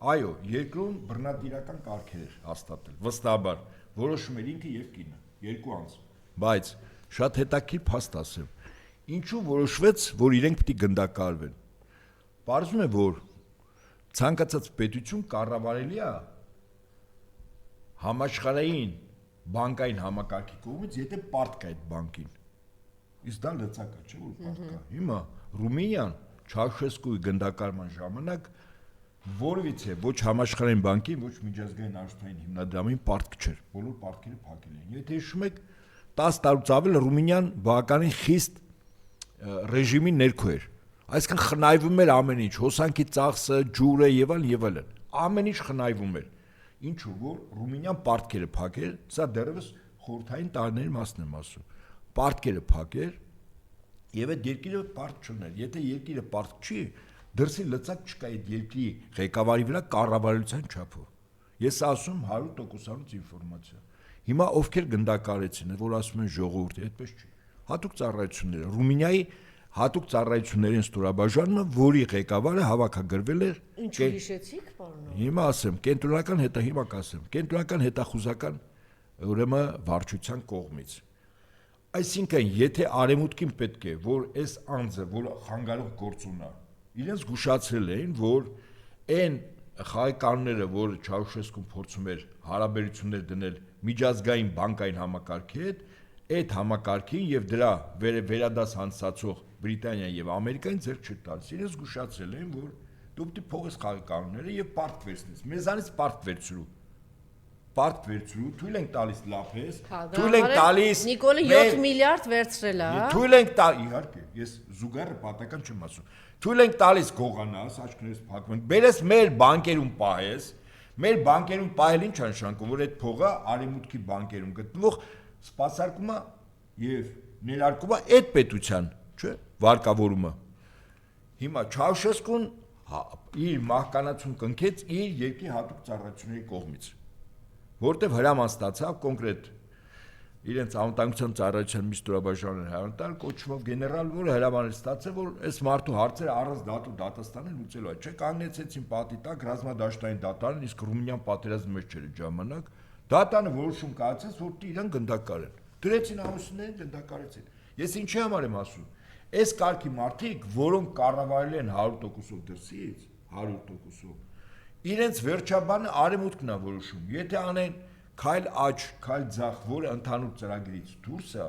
այո, երկրում բռնատիրական կարգեր էր հաստատել, վստահաբար որոշում էր ինքը եւ կինը, երկու անց, բայց շատ հետաքրքիր փաստ ասեմ, ինչու որոշվեց, որ իրենք պիտի գնդակահարվեն։ Պարզվում է, որ ցանկացած պետություն կառավարելի է համաշխարհային բանկային համակարգի կողմից, եթե պարտք է այդ բանկին։ Իսկ դա լծակա չէ, որ պարտք է։ Հիմա Ռումինիան Չաուշեսկուի գնդակահարման ժամանակ որևիցե ոչ համաշխարհային բանկին, ոչ միջազգային արժութային հիմնադրամին պարտք չէր, բոլոր պարտքերը փակել էին։ Եթե հիշում եք, 10 տարուց ավել Ռումինիան բավականին խիստ ռեժիմի ներքո էր։ Այսինքն խնայվում էր ամեն ինչ, հոսանքի ծախսը, ջուրը եւ այլն, ամեն ինչ խնայվում էր։ Ինչու որ Ռումինիան պարտքերը փակեր, սա դեռևս խորհրդային տարիների մասն եմ ասում։ Պարտքերը փակեր եւ այդ երկիրը պարտք չուներ։ Եթե երկիրը պարտք չի, դրսի լծակ չկա այդ երկրի ղեկավարի վրա կառավարության չափով։ Ես ասում 100% ինֆորմացիա։ Հիմա ովքեր գնդակահարեցին, որ ասում են ժողովուրդի, այդպես չի։ Հատուկ ծառայությունները Ռումինիայի հատուկ ծառայություններին ստորաբաժանումը, որի ղեկավարը հավաքագրվել էր Ինչու հիշեցիք, պարոն։ Հիմա ասեմ, կենտրոնական հետախուզական ուրեմն վարչության կողմից։ Այսինքն, եթե արևմուտքին պետք է, որ այս անձը, որ խանգարող գործ ունա, իրենց զգուշացրել էին, որ այն խաղայկանները, որ Չաուշեսկուն փորձում էր հարաբերություններ դնել միջազգային բանկային համակարգի հետ, այդ համակարգին եւ դրա վերադաս հանձնացող Բրիտանիան եւ Ամերիկային ձեռք չտալիս։ Իրենց զգուշացրել էին, որ դու պետք է փողես խաղայկանները եւ պարտք վերցնես։ Մեզանից պարտք վերցրու, թույլ ենք տալիս լափես, թույլ ենք տալիս Նիկոլը 7 միլիարդ վերցրել է, հա։ Թույլ ենք տալիս, իհարկե, ես զուգահեռ պատական չեմ ասում։ Թույլ ենք տալիս գողանաս, աչքներս փակում ենք, բերես մեր բանկերում պահես, մեր բանկերում պահել ինչ նշանակում, որ այդ փողը արևմուտքի բանկերում գտնվող սպասարկումը եւ ներարկումը այդ պետության, չէ՞, վարկավորումը։ Հիմա Չաուշեսկուն իր մահկանացուն կնքեց իր երկրի հատուկ ծառայությունների կողմից, որտեղ հրաման ստացավ կոնկրետ իրենց անվտանգության ծառայության մի ստորաբաժանումներ հայտարարել կոչվող գեներալ, որը հրաման ստացել, որ այս մարդու հարցերը առանց դատու դատաստանը լուծելու է, չէ՞, կանգնեցեցին պատի տակ ռազմադաշտային դատարան, իսկ Ռումինիան պատերազմի մեջ էր ժամանակ, դատանը որոշում կայացրեց, որ իրան գնդակարեն։ Դրեցին ամուսիններին գնդակարեցին։ Ես ինչի համար եմ ասում։ Այս կարգի մարդիկ, որոնք կառավարել են 100%-ով դրսից, 100%-ով, իրենց վերջաբանը արևմուտքն է որոշում։ Եթե անեն քայլ աճ, քայլ ձախ, որը ընդհանուր ծրագրից դուրս է,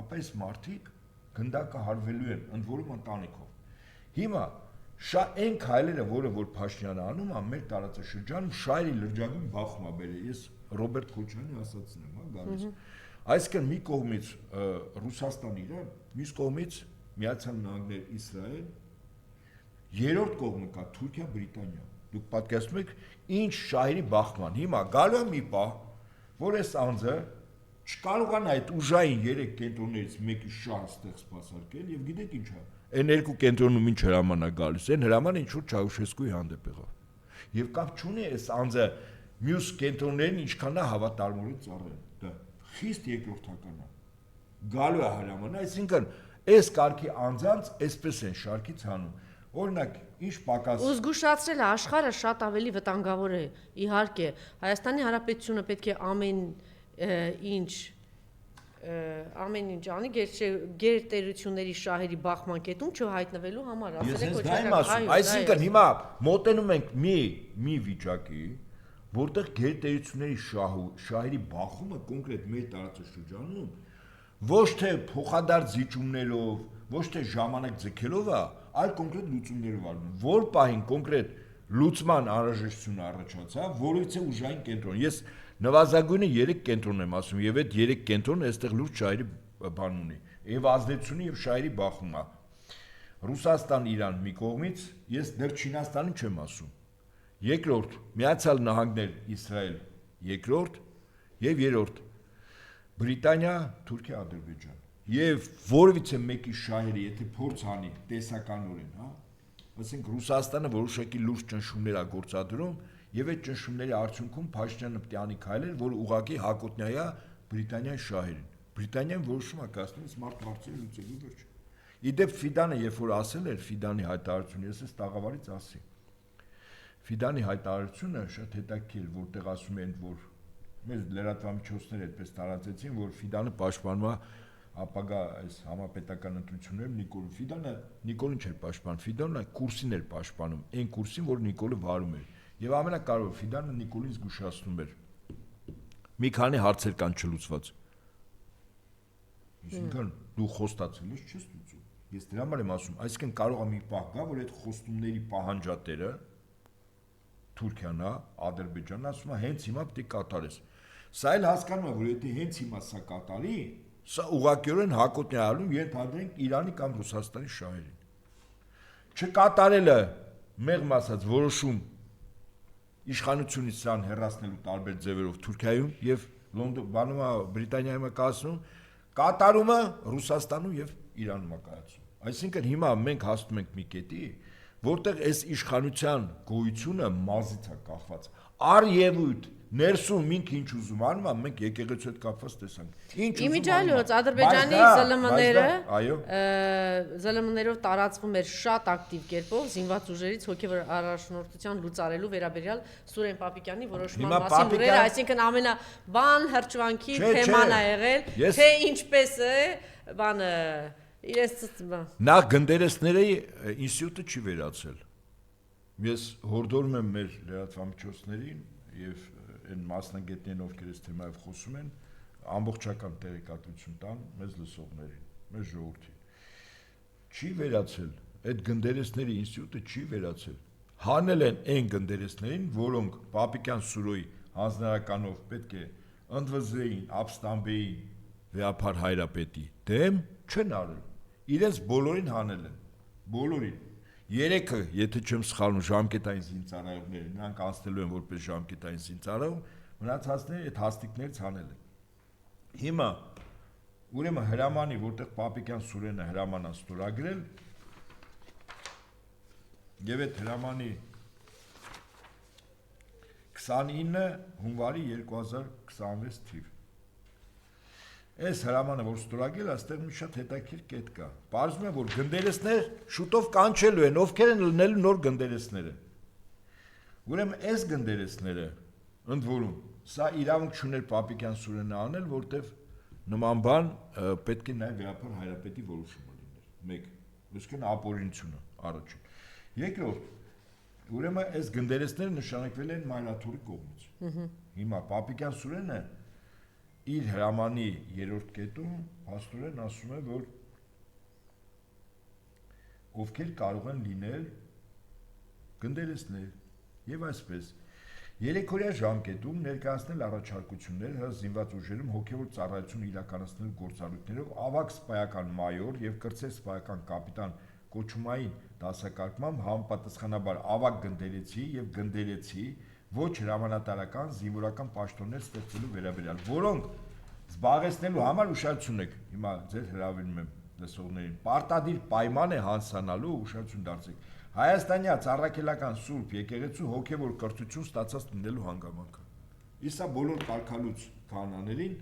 ապա այս մարդիկ գնդակը հարվելու են, ընդ որում ընտանիքով։ Հիմա այն քայլերը, որ Փաշինյանը անում է, մեր տարածաշրջանում շահերի լրջագույն բախում է բերել։ Ես Ռոբերտ Քոչարյանի ասածն եմ, հա, գալիս։ Այսինքն մի կողմից Ռուսաստան Իրան, մյուս կողմից Միացյալ Նահանգներ Իսրայել, երրորդ կողմը կա Թուրքիա, Բրիտանիա։ Դուք պատկերացնում եք ինչ շահերի բախման։ Հիմա գալու է մի պահ, որ այս անձը չկարողանա այդ ուժային 3 կենտրոններից մեկի շահը ստեղ սպասարկել եւ գիտեք ինչ է։ Այն երկու կենտրոնում ինչ հրաման է գալիս, այն հրամանը ինչ որ Չաուշեսկուի հանդեպ եղավ։ Եվ կապ չունի այս անձը մյուս կենտրոններին ինչքան է հավատարմորեն ծառայել։ Դա խիստ երկրորդական է։ Գալու է հրամանը, այսինքն այս կարգի անձանց այսպես են շարքից հանում։ Օրինակ, ինչ պակաս Ու զգուշացրել է աշխարհը շատ ավելի վտանգավոր է։ Իհարկե, Հայաստանի Հանրապետությունը պետք է ամեն ինչ անի գերտերությունների շահերի բախման կետում չհայտնվելու համար, ասել է Քոչարյանը։ Այսինքն հիմա մոտենում ենք մի վիճակի, որտեղ գերտերությունների շահերի բախումը կոնկրետ մեր տարածաշրջանում ոչ թե փոխադարձ զիջումներով, ոչ թե ժամանակ ձգելով է, այլ կոնկրետ լուծումներով արվում։ Որ պահին կոնկրետ լուծման անհրաժեշտություն առաջացավ, որից է ուժային կենտրոն։ Ես նվազագույնը 3 կենտրոն եմ ասում, եւ այդ 3 կենտրոնը այստեղ լուրջ շահերի բան ունի, եւ ազդեցությունի եւ շահերի բախում է։ Ռուսաստան, Իրան մի կողմից, ես դեռ Չինաստանին չեմ ասում։ Երկրորդ Միացյալ Նահանգներ, Իսրայել, երկրորդ եւ երրորդ Բրիտանիա, Թուրքիա, Ադրբեջան։ Եվ որևիցե մեկի շահերը, եթե փորձ անի տեսականորեն, հա, ասենք Ռուսաստանը որոշակի լուրջ ճնշումներ է գործադրում, եւ այդ ճնշումների արդյունքում Փաշինյանը պետք է անի քայլեր, որ ուղղակի հակոտնյա Բրիտանիայի շահերին։ Բրիտանիան որոշում է կայացնում smart հարցերը լուծելու վերջ։ Իդեպ Ֆիդանը, երբ որ ասել էր Ֆիդանի հայտարարությունը, ես այս տաղավարից ասի։ Ֆիդանի հայտարարությունը շատ հետաքրքիր, որտեղ ասում են, որ մեր լրատվամիջոցները այդպես տարածեցին, որ Ֆիդանը պաշտպանում է ապագա այս համապետական ընտրություններում Նիկոլին չէր պաշտպանում, Ֆիդանը կուրսին էր պաշտպանում, այն կուրսին, որ Նիկոլը վարում էր։ Եվ ամենակարևորը Ֆիդանը Նիկոլին զգուշացնում էր։ Մի քանի հարցեր կան չլուծված։ Այսինքն դու խոստացել ես, չես լուծում։ Ես դրա համար եմ ասում, այսինքն կարող է մի պահ գա, որ այդ խոստումների պահանջատերը Թուրքիան, Ադրբեջանն ասում է հենց հիմա պետք է կատարես։ Սա էլ հասկանում է, որ եթե հենց հիմա սա կատարի, սա ուղղակիորեն հակոտնյալում ենթադրենք Իրանի կամ Ռուսաստանի շահերին։ Չկատարելը մեղմ ասած որոշում իշխանությունից սրան հեռացնելու տարբեր ձևերով Թուրքիայում եւ բանում է Բրիտանիայում է կայացնում, կատարումը Ռուսաստանում եւ Իրանում է կայացում։ Այսինքն հիմա մենք հասնում ենք մի կետի, որտեղ այս իշխանության գոյությունը մազից է կախված։ Առ ևույթ ներսում ինք ինչ ուզում անում, մենք եկեղեցու հետ կապված տեսանք։ Ինչ ուզում Իմիջիայլոց Ադրբեջանի ԶԼՄ-ներով տարածվում էր շատ ակտիվ կերպով զինված ուժերից հոգևոր առաջնորդության լուծարելու վերաբերյալ Սուրեն Պապիկյանի որոշման մասին լուրերը, այսինքն ամենաբան հրճվանքի թեման է եղել, թե ինչպես է բանը իրենց նախ գնդերեսների ինստիտուտը չի վերացել։ Ես հորդորում եմ մեր լրատվամիջոցներին եւ այն մասնագետներին, ովքեր այս թեմայով խոսում են, ամբողջական տեղեկատվություն տան մեզ լսողներին, մեզ ժողովրդին։ Չի վերացել, այդ գնդերեսների ինստիտուտը չի վերացել։ Հանել են այն գնդերեսներին, որոնք Պապիկյան Սուրոյի հանձնարարականով պետք է ընդվզեին, ապստամբեին Վեհափար Հայրապետի դեմ, չեն արել։ Իրենց բոլորին հանել են, բոլորին։ Երեքը, եթե չեմ սխալվում, ժամկետային զինծառայողներ, նրանք անցնելու են որպես ժամկետային զինծառայող, մնացածները այդ հաստիկներից հանել են։ Հիմա ուրեմն հրամանի, որտեղ Պապիկյան Սուրենը հրաման է ստորագրել, եւ այդ հրամանի 29 հունվարի 2026 թիվ։ Այս հրամանը, որ ստորագրել, այստեղ մի շատ հետաքրքիր կետ կա։ Պարզվում է, որ գնդերեսներ շուտով կանչելու են, ովքեր են լինելու նոր գնդերեսները։ Ուրեմն այս գնդերեսները, ընդ որում, սա իրավունք չուներ Պապիկյան Սուրենը անել, որտեվ նման բան պետք է նաև Վեհափար Հայրապետի որոշումը լիներ։ 1. Այսինքն ապօրինությունը առաջին։ Երկրորդ, ուրեմն այս գնդերեսները նշանակվել են Մայրաթորի կողմից։ Հիմա Պապիկյան Սուրենը իր հրամանի 3-րդ կետում փաստորեն ասում է, որ ովքեր կարող են լինել գնդերեսներ եւ այսպես 3-օրյա ժամկետում ներկայացնել առաջարկություններ զինված ուժերում հոգեվոր ծառայություն իրականացնելու գործառույթներով ավագ սպայական մայոր եւ կրծեր սպայական կապիտան կոչումային դասակարգմամբ համապատասխանաբար ավագ գնդերեցի եւ գնդերեցի ոչ հրամանատարական զինվորական պաշտոններ ստեղծելու վերաբերյալ, որոնք զբաղեցնելու համար ուշադրություն եք, հիմա ձեր հրավիրում եմ լսողներին, պարտադիր պայման է հանձնանալու ուշադրություն դարձեք, Հայաստանյա ծառայական Սուրբ եկեղեցու հոգևոր կրթություն ստացած լինելու հանգամանքը։ Իսա բոլոր կարգալուց քահանաներին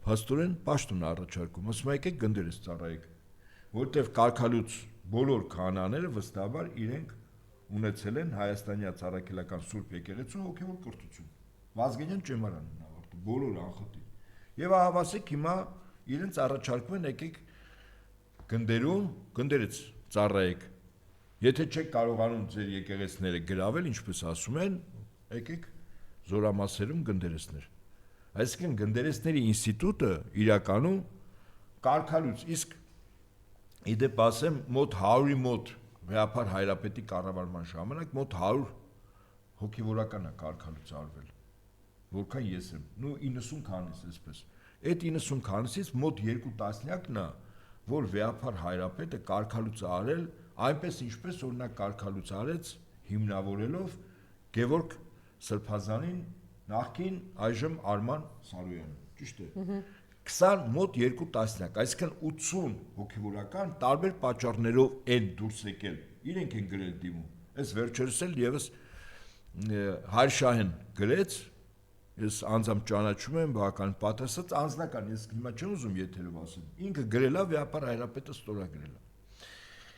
փաստորեն պաշտոն առաջարկում, ասում եկեք գնդերես ծառայեք, որտեղ կարգալուց բոլոր քահանաները վստահաբար իրենք ունեցել են Հայաստանյա ծառայական Սուրբ եկեղեցու հոգևոր կրթություն։ Վազգենյան ճեմարանն ավարտել, բոլոր անխտի։ Եվ ահավասիկ հիմա իրենց առաջարկում են եկեք գնդերում գնդերից ծառայեք։ Եթե չեք կարողանում ձեր եկեղեցիները գրավել, ինչպես ասում են, եկեք զորամասերում գնդերեսներ։ Այսինքն գնդերեսների ինստիտուտը իրականում կարգալուց, իսկ իդեպ ասեմ մոտ 100-ի մոտ Վեհափար Հայրապետի կառավարման ժամանակ մոտ 100 հոգևորական է կարգալուց արվել, որքան ես եմ, նու 90 քանից այսպես։ Այդ 90 քանից մոտ 2 տասնյակն է, որ Վեհափար Հայրապետը կարգալուց արել, այնպես ինչպես օրինակ կարգալուց արեց հիմնավորելով Գևորգ Սրբազանին, նախկին այժմ Արման Սարոյանը, ճիշտ է։ 20 մոտ 2 տասնյակ, այսինքն 80 հոգևորական տարբեր պատճառներով են դուրս եկել, իրենք են գրել դիմում։ Այս վերջերս էլ եւս Հայր Շահեն գրեց, ես անձամբ ճանաչում եմ, բավական պատասխան անձնական, ես հիմա չեմ ուզում եթերով ասեմ։ Ինքը գրել է Վեհափար Հայրապետը ստորագրել է։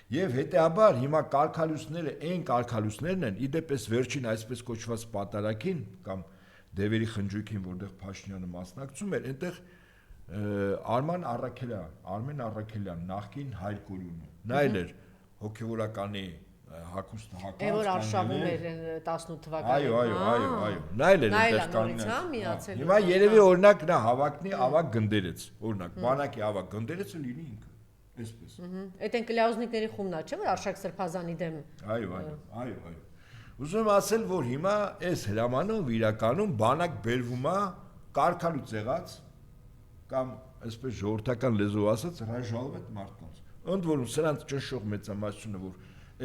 Եվ հետեաբար հիմա կարգալույսները այն կարգալույսներն են, իդեպ այս վերջին այսպես կոչված պատարագին կամ Դևերի խնջույքին, որտեղ Փաշինյանը մասնակցում էր, այնտեղ Արմեն Առաքելյան, նախկին Հայր Կորյունը, նա էր հոգևորականի հակուստ հակած, որ արշավում էր 18 թվականին։ Այո, նա էր այնտեղ կանգնած։ Հիմա երևի օրինակ նա հավակնի ավակ գնդերից, օրինակ բանակի ավակ գնդերիցը լինի ինքը։ Այսպես։ Այդ են կլյաուզնիկների խումբն է, չէ՞ որ Արշակ Սրբազանի դեմ։ Այո։ Ուզում եմ ասել, որ հիմա այս հրամանով իրականում բանակ բերվում է կարգալուց եղած կամ այսպես ժողովրդական լեզվով ասած հրաժարվեց մարդկանց։ Ընդ որում սրանց ճնշող մեծամասնությունը, որ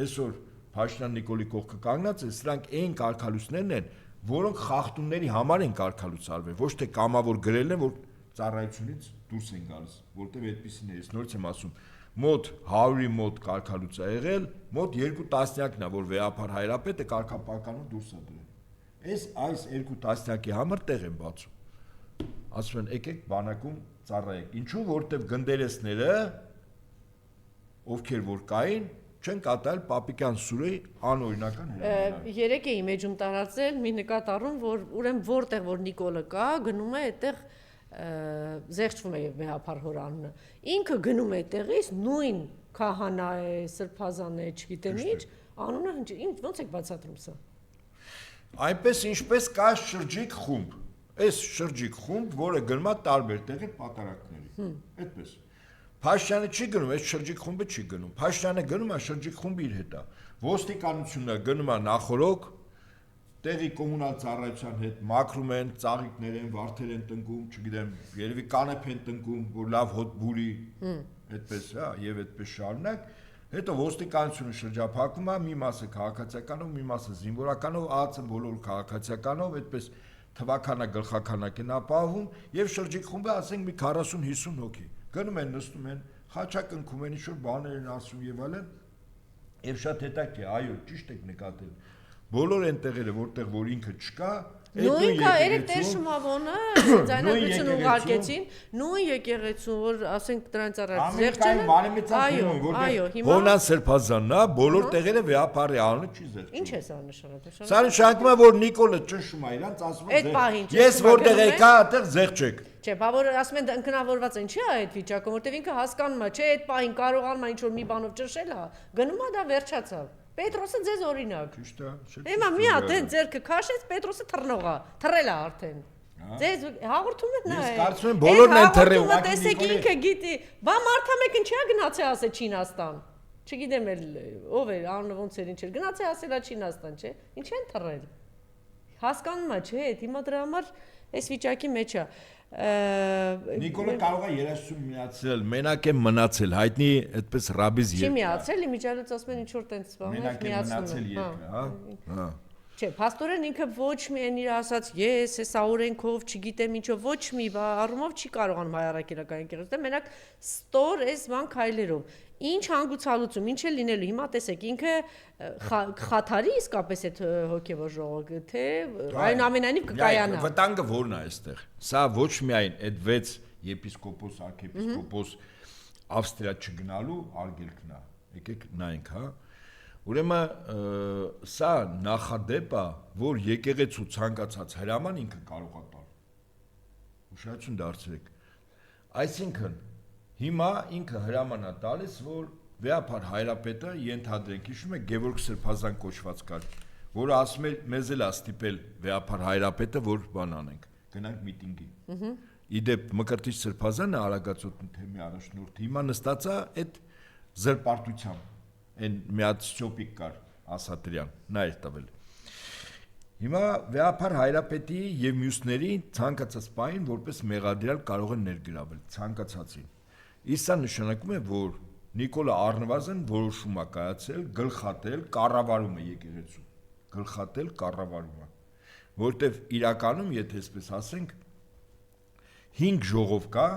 այսօր Փաշինյան Նիկոլի կողքը կանգնած է, սրանք այն կարգալույսներն են, որոնք խախտումների համար են կարգալույց արվել, ոչ թե կամավոր գրել են, որ ծառայությունից դուրս են գալիս, որտեղ այդպեսին է, ես նորից եմ ասում, մոտ 100-ի մոտ կարգալույց է եղել, մոտ 2 տասնյակն է, որ Վեհափար Հայրապետը կարգապահկանում դուրս է դրել։ Այս երկու տասնյակի համար տեղ են բացում։ Ասում են եկեք բանակում ծառայեք։ Ինչու, որտեվ գնդերեսները ովքեր որ կային չեն կատարել Պապիկյան սուրի անօրինական հրամանները։ Երեք էի մեջում տարածել մի նկատառում, որ ուրեմն որտեղ որ Նիկոլը կա, գնում է այդտեղ զեղչվում է մեհափար հորանունը։ Ինքը գնում է այդտեղից նույն քահանա է, սրբազան է, չգիտեմ ինչ, անունը ինչ ոնց եք բացատրում սա։ Այնպես ինչպես կա շրջիկ խումբ։ Այս շրջիկ խումբ, որը գնում է տարբեր տեղի պատարակների։ Այդպես։ Փաշյանը չի գնում, այս շրջիկ խումբը չի գնում։ Փաշյանը գնում է շրջիկ խումբի իր հետ է։ Ոստիկանությունը գնում է նախորոք, տեղի կոմունալ ծառայության հետ մաքրում են, ծաղիկներ են, վարդեր են տնկում, չգիտեմ, երևի կանեփ են տնկում, որ լավ հոտ բուրի, այդպես, հա, եւ այդպես շարունակ։ Հետո ոստիկանությունը շրջափակում է, մի մասը քաղաքացիականով, մի մասը զինվորականով, ԱԱՑ-ը բոլոր քաղաքացիականով, այդպես թվականա գլխականակ են ապահովում եւ շրջիկ խումբը ասենք մի 40-50 հոգի գնում են նստում են խաչակնքում են ինչ-որ բաներ են ասում եւ այլն եւ շատ հետաքրքիր այո ճիշտ եք նկատել բոլոր այն տեղերը որտեղ որ ինքը չկա նույն կա երեք տեր շմավոնը ձայնագրություն ուղարկեցին նույն եկեղեցու որ ասենք դրանց առաջ զեղչելը այո հիմա Հոնան Սրբազանն է բոլոր տեղերը վեհապարի անունը չի զեղչում ինչ է սա նշանակում Սա նշանակում է որ Նիկոլը ճնշում է իրանց ասում է ես որտեղ եկա այդտեղ զեղչեք Չէ, բա որ ասում են ընկնավորված են, չի այդ վիճակում, որտեվ ինքը հասկանում է, չէ, այդ պահին կարողանում է ինչ-որ մի բանով ճնշել, հա, գնում է դա վերջացավ։ Պետրոսը ձեզ օրինակ։ Ճիշտ է, Հիմա մի հատ այն ձերքը քաշեց, Պետրոսը թռնող է, թռել է արդեն։ Ձեզ հաղորդում եք նա։ Ես կարծում եմ բոլորն են թռել, ուղղակի տեսեք ինքը գիտի, բա մարդա մեկն չի գնացել ասել Չինաստան։ Չգիտեմ էլ ով է, անունը ոնց էր ինչ էր, գնացել ասելա Չինաստան, չէ։ Ինչ են թռել։ Հասկանում է, չէ, հիմա դրա համար այս վիճակի մեջ է։ Նիկոլը կարող է երաժշտություն միացել, մենակ է մնացել, հայտնի այդպես ռաբիզ երկը։ Չի միացել, իմիջիայլոց ասում են ինչ որ տենց բան, միացել երկը, հա։ Չէ, փաստորեն ինքը ոչ միայն իր ասած ես, հեսա օրենքով, չգիտեմ ինչով, ոչ մի առումով չի կարողանում հայարակիրական եկեղեցու, մենակ ստոր էս բան քայլերով։ Ինչ հանգուցալուծում, ինչ է լինելու։ Հիմա տեսեք, ինքը խաթարի իսկապես այդ հոգևոր ժողովը, թե այնուամենայնիվ կկայանա։ Վտանգը ո՞րն է այստեղ։ Սա ոչ միայն այդ 6 եպիսկոպոս, arczepiskopos Ավստրիա չգնալու արգելքն է։ Եկեք նայենք, հա։ Ուրեմն սա նախադեպ է, որ եկեղեցու ցանկացած հրաման ինքը կարող է տալ։ Ուշադրություն դարձրեք։ Այսինքն հիմա ինքը հրաման է տալիս, որ վեհապար հայրապետը ենթադրենք, հիշում եք Գևորգ Սրբազան կոչված կար, որը ասում էր մեզ էլ է ստիպել վեհապար հայրապետը, որ բան անենք, գնանք միտինգի։ Իդեպ Մկրտիչ Սրբազանը Արագածոտնի թեմի առաջնորդ հիմա նստած է այդ զրպարտությամբ Այն մի հատ շոպիկ կար Ասատրյան, նա էր տվել։ Հիմա վեհապար հայրապետի եւ մյուսների ցանկացած պահին որպես մեղադրյալ կարող են ներգրավել, ցանկացածին։ Իսկ սա նշանակում է, որ Նիկոլը առնվազն որոշում է կայացել գլխատել կառավարումը եկեղեցու, գլխատել կառավարումը, որտեվ իրականում, եթե այսպես ասենք, 5 ժողով կա,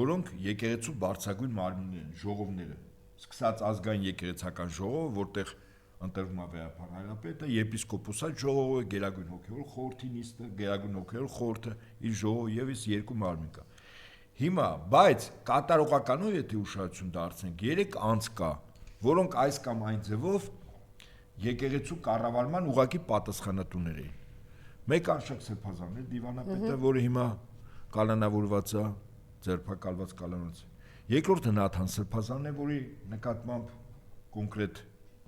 որոնք եկեղեցու բարձրագույն մարմիններ են, ժողովները Սկսած ազգային եկեղեցական ժողովը, որտեղ ընտրվում է վեհապար հայրապետը, եպիսկոպոսատ ժողովը, Գերագույն հոգևոր խորհրդի նիստը, Գերագույն հոգևոր խորհուրդը, իր ժողովը եւս 2 մարմին կա։ Հիմա, բայց կատարողականով եթե ուշադրություն դարձնենք, 3 անձ կա, որոնք այս կամ այն ձևով եկեղեցու կառավարման ուղղակի պատասխանատուներ էին։ Մեկ Արշակ Սրբազանն է դիվանապետը, որը հիմա կալանավորված է, ձերբակալված կալանված Երկրորդը Նաթան Սրբազանն է, որի նկատմամբ կոնկրետ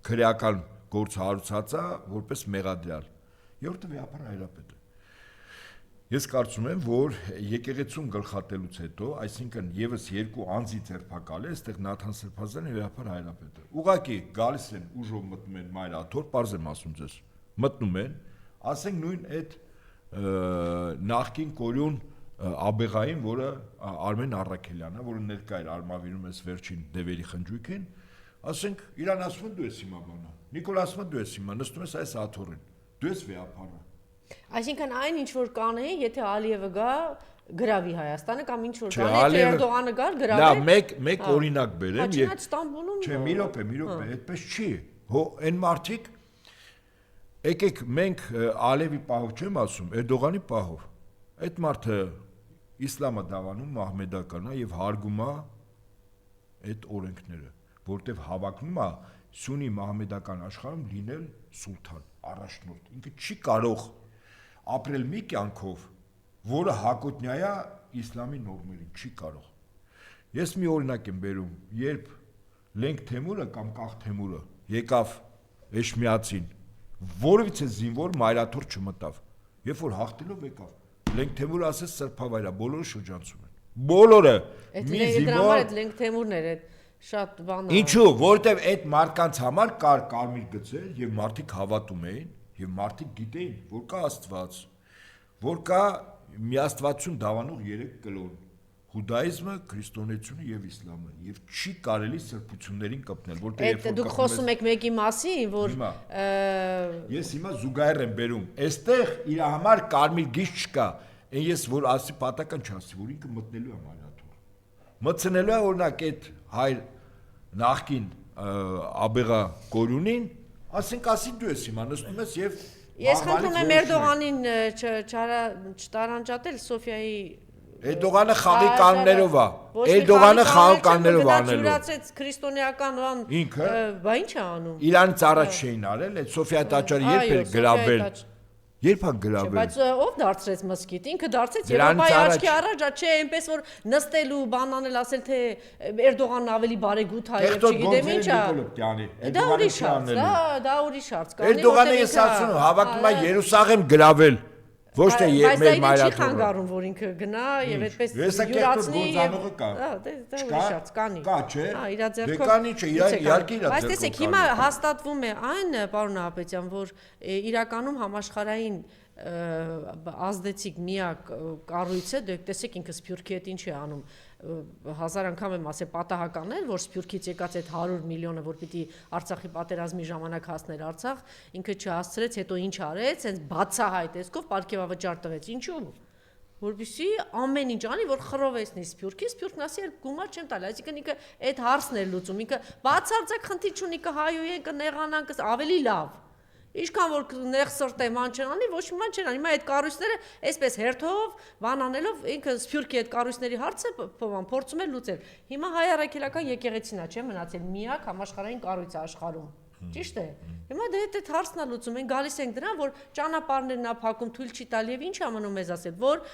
քրեական գործ հարուցած է որպես մեղադրյալ։ Երրորդը վեհապար հայրապետը։ Ես կարծում եմ, որ եկեղեցուն գլխատելուց հետո, այսինքն եւս 2 անձի ձերբակալը, այստեղ Նաթան Սրբազանը վեհապար հայրապետը։ Ուղղակի գալիս են ուժով մտնում են մայր աթոռ, པարզ եմ ասում ձեզ։ Մտնում են, ասենք նույն այդ նախկին կորյուն Աբեղային, որը Արմեն Առաքելյանն է, որը ներկա էր Արմավիրում այս վերջին դևերի խնջույքին, ասենք իրան ասում են դու ես հիմա բանը։ Նիկոլ ասում է դու ես հիմա նստում ես այս աթոռին։ Դու ես վեհապարը։ Այսինքն այն ինչ որ կանեի, եթե Ալիևը գա գրավի Հայաստանը կամ ինչ որ կանեի, եթե Էրդողանը գար գրավի։ Լավ, մեկ օրինակ բերեմ։ Չնայած Ստամբուլում։ Չէ, մի րոպե, այդպես չի։ Հո այն մարդիկ եկեք մենք Ալևի պահով չեմ ասում, Էրդողանի պահով։ Այդ մարդը իսլամը դավանում մահմեդական է եւ հարգում է այդ օրենքները, որտեվ հավակնում է սունի մահմեդական աշխարհում լինել սուլթան, առաջնորդ։ Ինքը չի կարող ապրել մի կյանքով, որը հակոտնյա է իսլամի նորմերին, չի կարող։ Ես մի օրինակ եմ բերում, երբ Լենք Թեմուրը կամ Կախ Թեմուրը եկավ Էշմիածին, որևիցե զինվոր մայրաթոր չմտավ, երբ որ հաղթելով եկավ, Լենք Թեմուրը ասեց սրբավայր է, բոլորը շրջանցում են։ Բոլորը մի զինվոր այդ Լենք Թեմուրն էր, այդ շատ բան է։ Ինչու, որովհետև այդ մարդկանց համար կար կարմիր գծեր եւ մարդիկ հավատում էին եւ մարդիկ գիտեին, որ կա Աստված, որ կա միաստվածություն դավանող 3 կլոն՝ հուդայիզմը, քրիստոնեությունը եւ իսլամը, եւ չի կարելի սրբություններին կպնել, որտեղ երբ որ դուք խոսում եք մեկի մասին, որ ես հիմա զուգահեռ եմ բերում, այստեղ իր համար կարմիր գիծ չկա, այն ես որ ասի պատական չասի, որ ինքը մտնելու է մայրաթոր։ Մտցնելու է օրինակ այդ հայր նախքին Աբեղա Կորյունին, ասենք ասի դու ես հիմա նստում ես եւ ես խնդրում եմ Էրդողանին չտարանջատել Սոֆիայի Էրդողանը խաղի կաններով է։ Էրդողանը խաղի կաններով անել։ Յուրացեց քրիստոնեական բան։ Ինքը բա ինչ է անում։ Իրանից առաջ չէին արել, այդ Սոֆիա տաճարը երբ էր գրավել։ Երբ է գրավել։ Բայց ով դարձրեց մսկիթ։ Ինքը դարձեց Եվրոպայի աչքի առաջ, չէ, այնպես որ նստելու, բան անել, ասել թե Էրդողանն ավելի բարեգութ է, եւ չգիտեմ ինչ է։ Դա ուրիշ հարց, դա ուրիշ հարց։ Էրդողանը ես ասում եմ, հավակնում է Երուսաղեմ գրավել։ Ոչ թե մեր մայրաթորը։ Չի խանգարում, որ ինքը գնա եւ այդպես յուրացնի։ Դա ուրիշ հարց, կանի։ Կա, չէ։ Իրա ձեռքով։ Դե կանի չէ, իհարկե իրա ձեռքով։ Բայց տեսեք, հիմա հաստատվում է այն, պարոն Ահապետյան, որ իրականում համաշխարհային ազդեցիկ միակ կառույցը, դուք տեսեք ինքը Սփյուռքի հետ ինչ է անում, 1000 անգամ եմ ասել պատահականներ, որ Սփյուռքից եկած այդ 100 միլիոնը, որ պիտի Արցախի պատերազմի ժամանակ հասներ Արցախ, ինքը չհասցրեց, հետո ինչ արեց, հենց բացահայտ տեսքով պարգևավճար տվեց, ինչու՞։ Որպեսզի ամեն ինչ անի, որ խռովեցնի Սփյուռքի, Սփյուռքն ասի էլ գումար չեմ տալի, այսինքն ինքը այդ հարցն էր լուծում, ինքը բացարձակ խնդիր չունի, կհայույեն, կնեղանան, ավելի լավ։ Ինչքան որ նեղ սրտե ման չեն անի, ոչ մի ման չեն անի։ Հիմա այդ կառույցները այսպես հերթով բան անելով ինքը Սփյուռքի այդ կառույցների հարցը փորձում է լուծել։ Հիմա հայ առաքելական եկեղեցին է, չէ՞, մնացել միակ համաշխարհային կառույցը աշխարհում։ Ճիշտ է։ Հիմա դե այդ հարցն է լուծում, մենք գալիս ենք դրան, որ ճանապարհներն է փակում, թույլ չի տալի եւ ինչ ամնում մեզ ասել, որ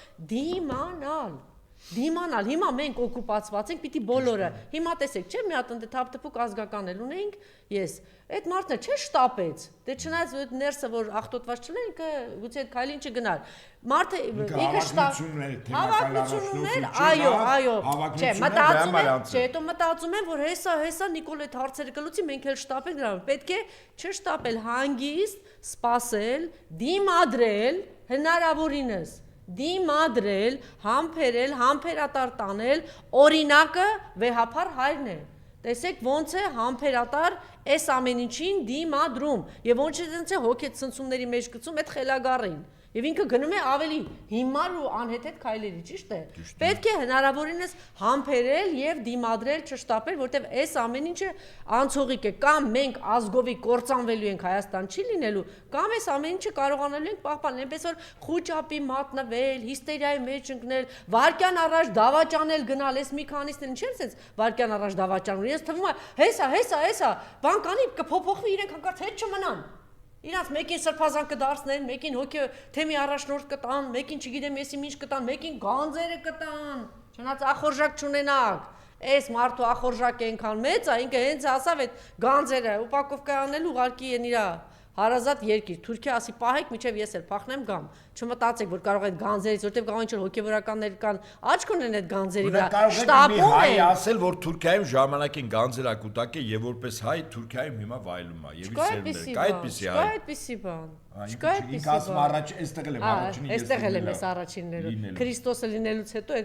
դիմանալ, հիմա մենք օկուպացված ենք, պիտի բոլորը, հիմա տեսեք, չէ՞ մի հատ ընդ թափթփուկ ազգական էլ ունեինք, ես, այդ մարդը չէ՞ շտապեց, դե չնայած այդ ներսը, որ աղտոտված չլեն, ինքը գուցե այդ քայլին չգնար, մարդը ինքը հավակնություն ուներ, այո, չէ, մտածում եմ, չէ, հետո մտածում եմ, որ հեսա Նիկոլ այդ հարցերը կլուծի, մենք էլ շտապենք դրան, պետք է չշտապել, հանգիստ, սպասել, դիմադրել, հնարավորինս դիմադրել, համբերել, համբերատար տանել, օրինակը վեհափար հայրն է։ Տեսեք ոնց է համբերատար այս ամեն ինչին դիմադրում եւ ոնց է հոգետ ցնցումների մեջ գցում այդ խելագարին։ Եվ ինքը գնում է ավելի հիմար ու անհեթեթ քայլերի, ճիշտ է։ Պետք է հնարավորինս համբերել եւ դիմադրել, չշտապել, որտեվ այս ամեն ինչը անցողիկ է, կամ մենք ազգովի կործանվելու ենք Հայաստան չի լինելու, կամ այս ամեն ինչը կարողանալու ենք պահպանել, այնպես որ խոճապի մատնվել, հիստերիայի մեջ ընկնել, վարկյան առաջ դավաճանել գնալ, այս մի քանիսն են չէ՞ sense վարկյան առաջ դավաճանում։ Ես թվում է, հեսա, բան կանի կփոփոխվի իրենք հանկարծ հետ չմնան։ Իրանց մեկին սրբազան կդարձնեն, մեկին հոգի թեմի առաջնորդ կտան, մեկին չգիտեմ եսի ինչ կտան, մեկին գանձերը կտան, չնայած ախորժակ չունենակ։ Այս մարդու ախորժակը այնքան մեծ է, ինքը հենց ասավ այդ գանձերը ուպակովկա անել ուղարկի են իրա հարազատ երկիր, Թուրքիա ասի պահեք, միջև ես էլ փախնեմ գամ։ Չմտածեք, որ կարող եք գանձերից, որտեղ կարող ինչ-որ հոգևորականներ կան, աչք ունեն այդ գանձերի վրա։ Շտապում են։ Ասել, որ Թուրքիայում ժամանակին գանձեր ակուտակ է եւ որպես հայ Թուրքիայում հիմա վայելում է եւ իր սերունդները։ Կա այդպիսի բան։ Չկա այդպիսի բան։ Ինքս առաջ այստեղ եմ առաջինը։ Այստեղ էլ եմ ես առաջիններով։ Քրիստոսը լինելուց հետո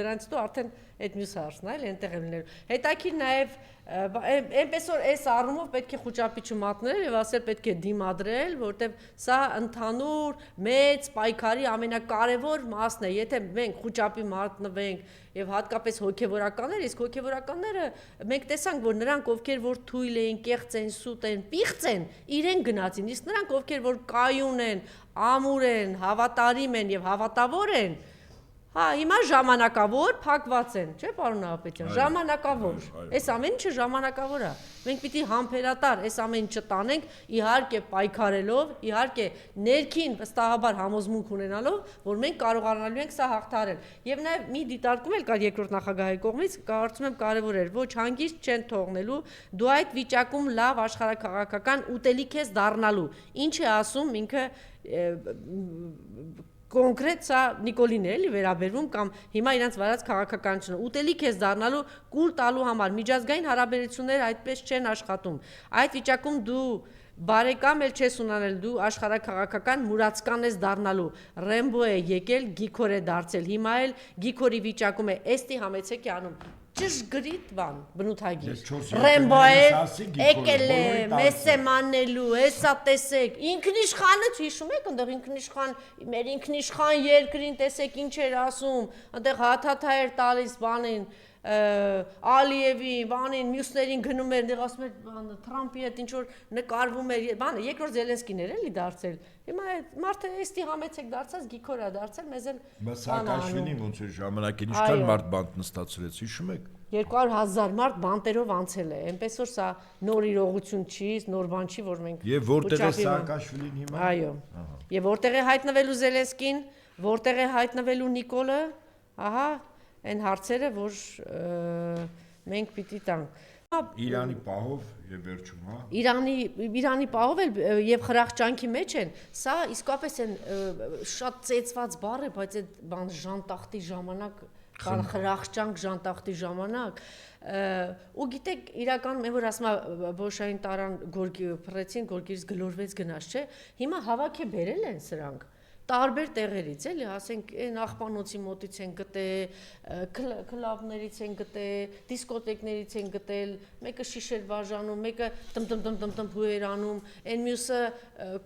դրանից հետո արդեն այդ մյուս հարցն է, այնտեղ եմ լինելու։ Հետաքրքիր նաեւ այնպես որ այս առումով պետք է խոճապի չմատնել եւ ասել պետք է դիմադրել, որտեւ սա ընդհանուր մեծ պայքարի ամենակարևոր մասն է։ Եթե մենք խոճապի մատնվենք եւ հատկապես հոգեվորականներ, իսկ հոգեվորականները մենք տեսանք, որ նրանք ովքեր որ թույլ էին, կեղծ են, սուտ են, պիղծ են, իրեն գնացին, իսկ նրանք նրանք, ովքեր որ կայուն են, ամուր են, հավատարիմ են եւ հավատավոր են, հա, հիմա ժամանակավոր փակված են, չէ՞ պարոն Նահապետյան, ժամանակավոր։ Այս ամեն ինչը ժամանակավոր է։ Մենք պիտի համբերատար այս ամեն ինչը տանենք, իհարկե պայքարելով, իհարկե ներքին վստահաբար համոզմունք ունենալով, որ մենք կարողանալու ենք սա հաղթահարել։ Եվ նաև մի դիտարկում էլ կար երկրորդ նախագահի կողմից, կարծում եմ կարևոր էր, ոչ հանգիստ չեն թողնելու, դու այդ վիճակում լավ աշխարհաքաղաքական ուտելիք ես դառնալու։ Ինչ է ասում ինքը կոնկրետ սա Նիկոլին է էլի վերաբերվում կամ հիմա իրանց վարած քաղաքականությունը ուտելիք ես դառնալու կուլ տալու համար միջազգային հարաբերությունները այդպես չեն աշխատում այդ վիճակում դու բարեկամ էլ չես ունանել դու աշխարհաքաղաքական մուրացկան ես դառնալու Ռեմբո է եկել Գիքոր է դարձել հիմա էլ Գիքորի վիճակում է էստի համեցեք է անում ճշգրիտ բան բնութագիր Ռեմբո է եկել է մեզ է մանելու էսա տեսեք ինքնիշխանը հիշում եք այնտեղ ինքնիշխան մեր ինքնիշխան երկրին տեսեք ինչ էր ասում այնտեղ հաթաթա էր տալիս բանին Ալիևի բանին մյուսներին գնում էր այնտեղ ասում էր բանը Թրամփի հետ ինչ որ նկարվում էր բանը երկրորդ Զելենսկին էր էլի դարձել հիմա մարդը էստի համեցեք դարձած Գիքորա դարձել մեզ էլ Սաակաշվիլին ոնց էր ժամանակին ինչքան մարդ բանտ նստացրեց հիշում եք 200,000 մարդ բանտերով անցել է այնպես որ սա նոր իրողություն չի նոր բան չի որ մենք եւ որտեղ է Սաակաշվիլին հիմա այո եւ որտեղ է հայտնվելու Զելենսկին որտեղ է հայտնվելու Նիկոլը ահա այն հարցերը որ մենք պիտի տանք Իրանի պահով եւ վերջում հա Իրանի պահով էլ եւ խրախճանքի մեջ են սա իսկապես են շատ ծեծված բառ է բայց այդ բան ժանտախտի ժամանակ կան խրախճանք ժանտախտի ժամանակ ու գիտեք իրական մենք որ ասում է Բոշային տարան գորգի փռեցին գորգից գլորվեց գնաց չէ հիմա հավաք է բերել են սրանք տարբեր տեղերից էլի ասենք այն աղբանոցի մոտից են գտել կլաբներից են գտել դիսկոտեկներից են գտել մեկը շիշեր բաժանում մեկը տմ հույր անում այն մյուսը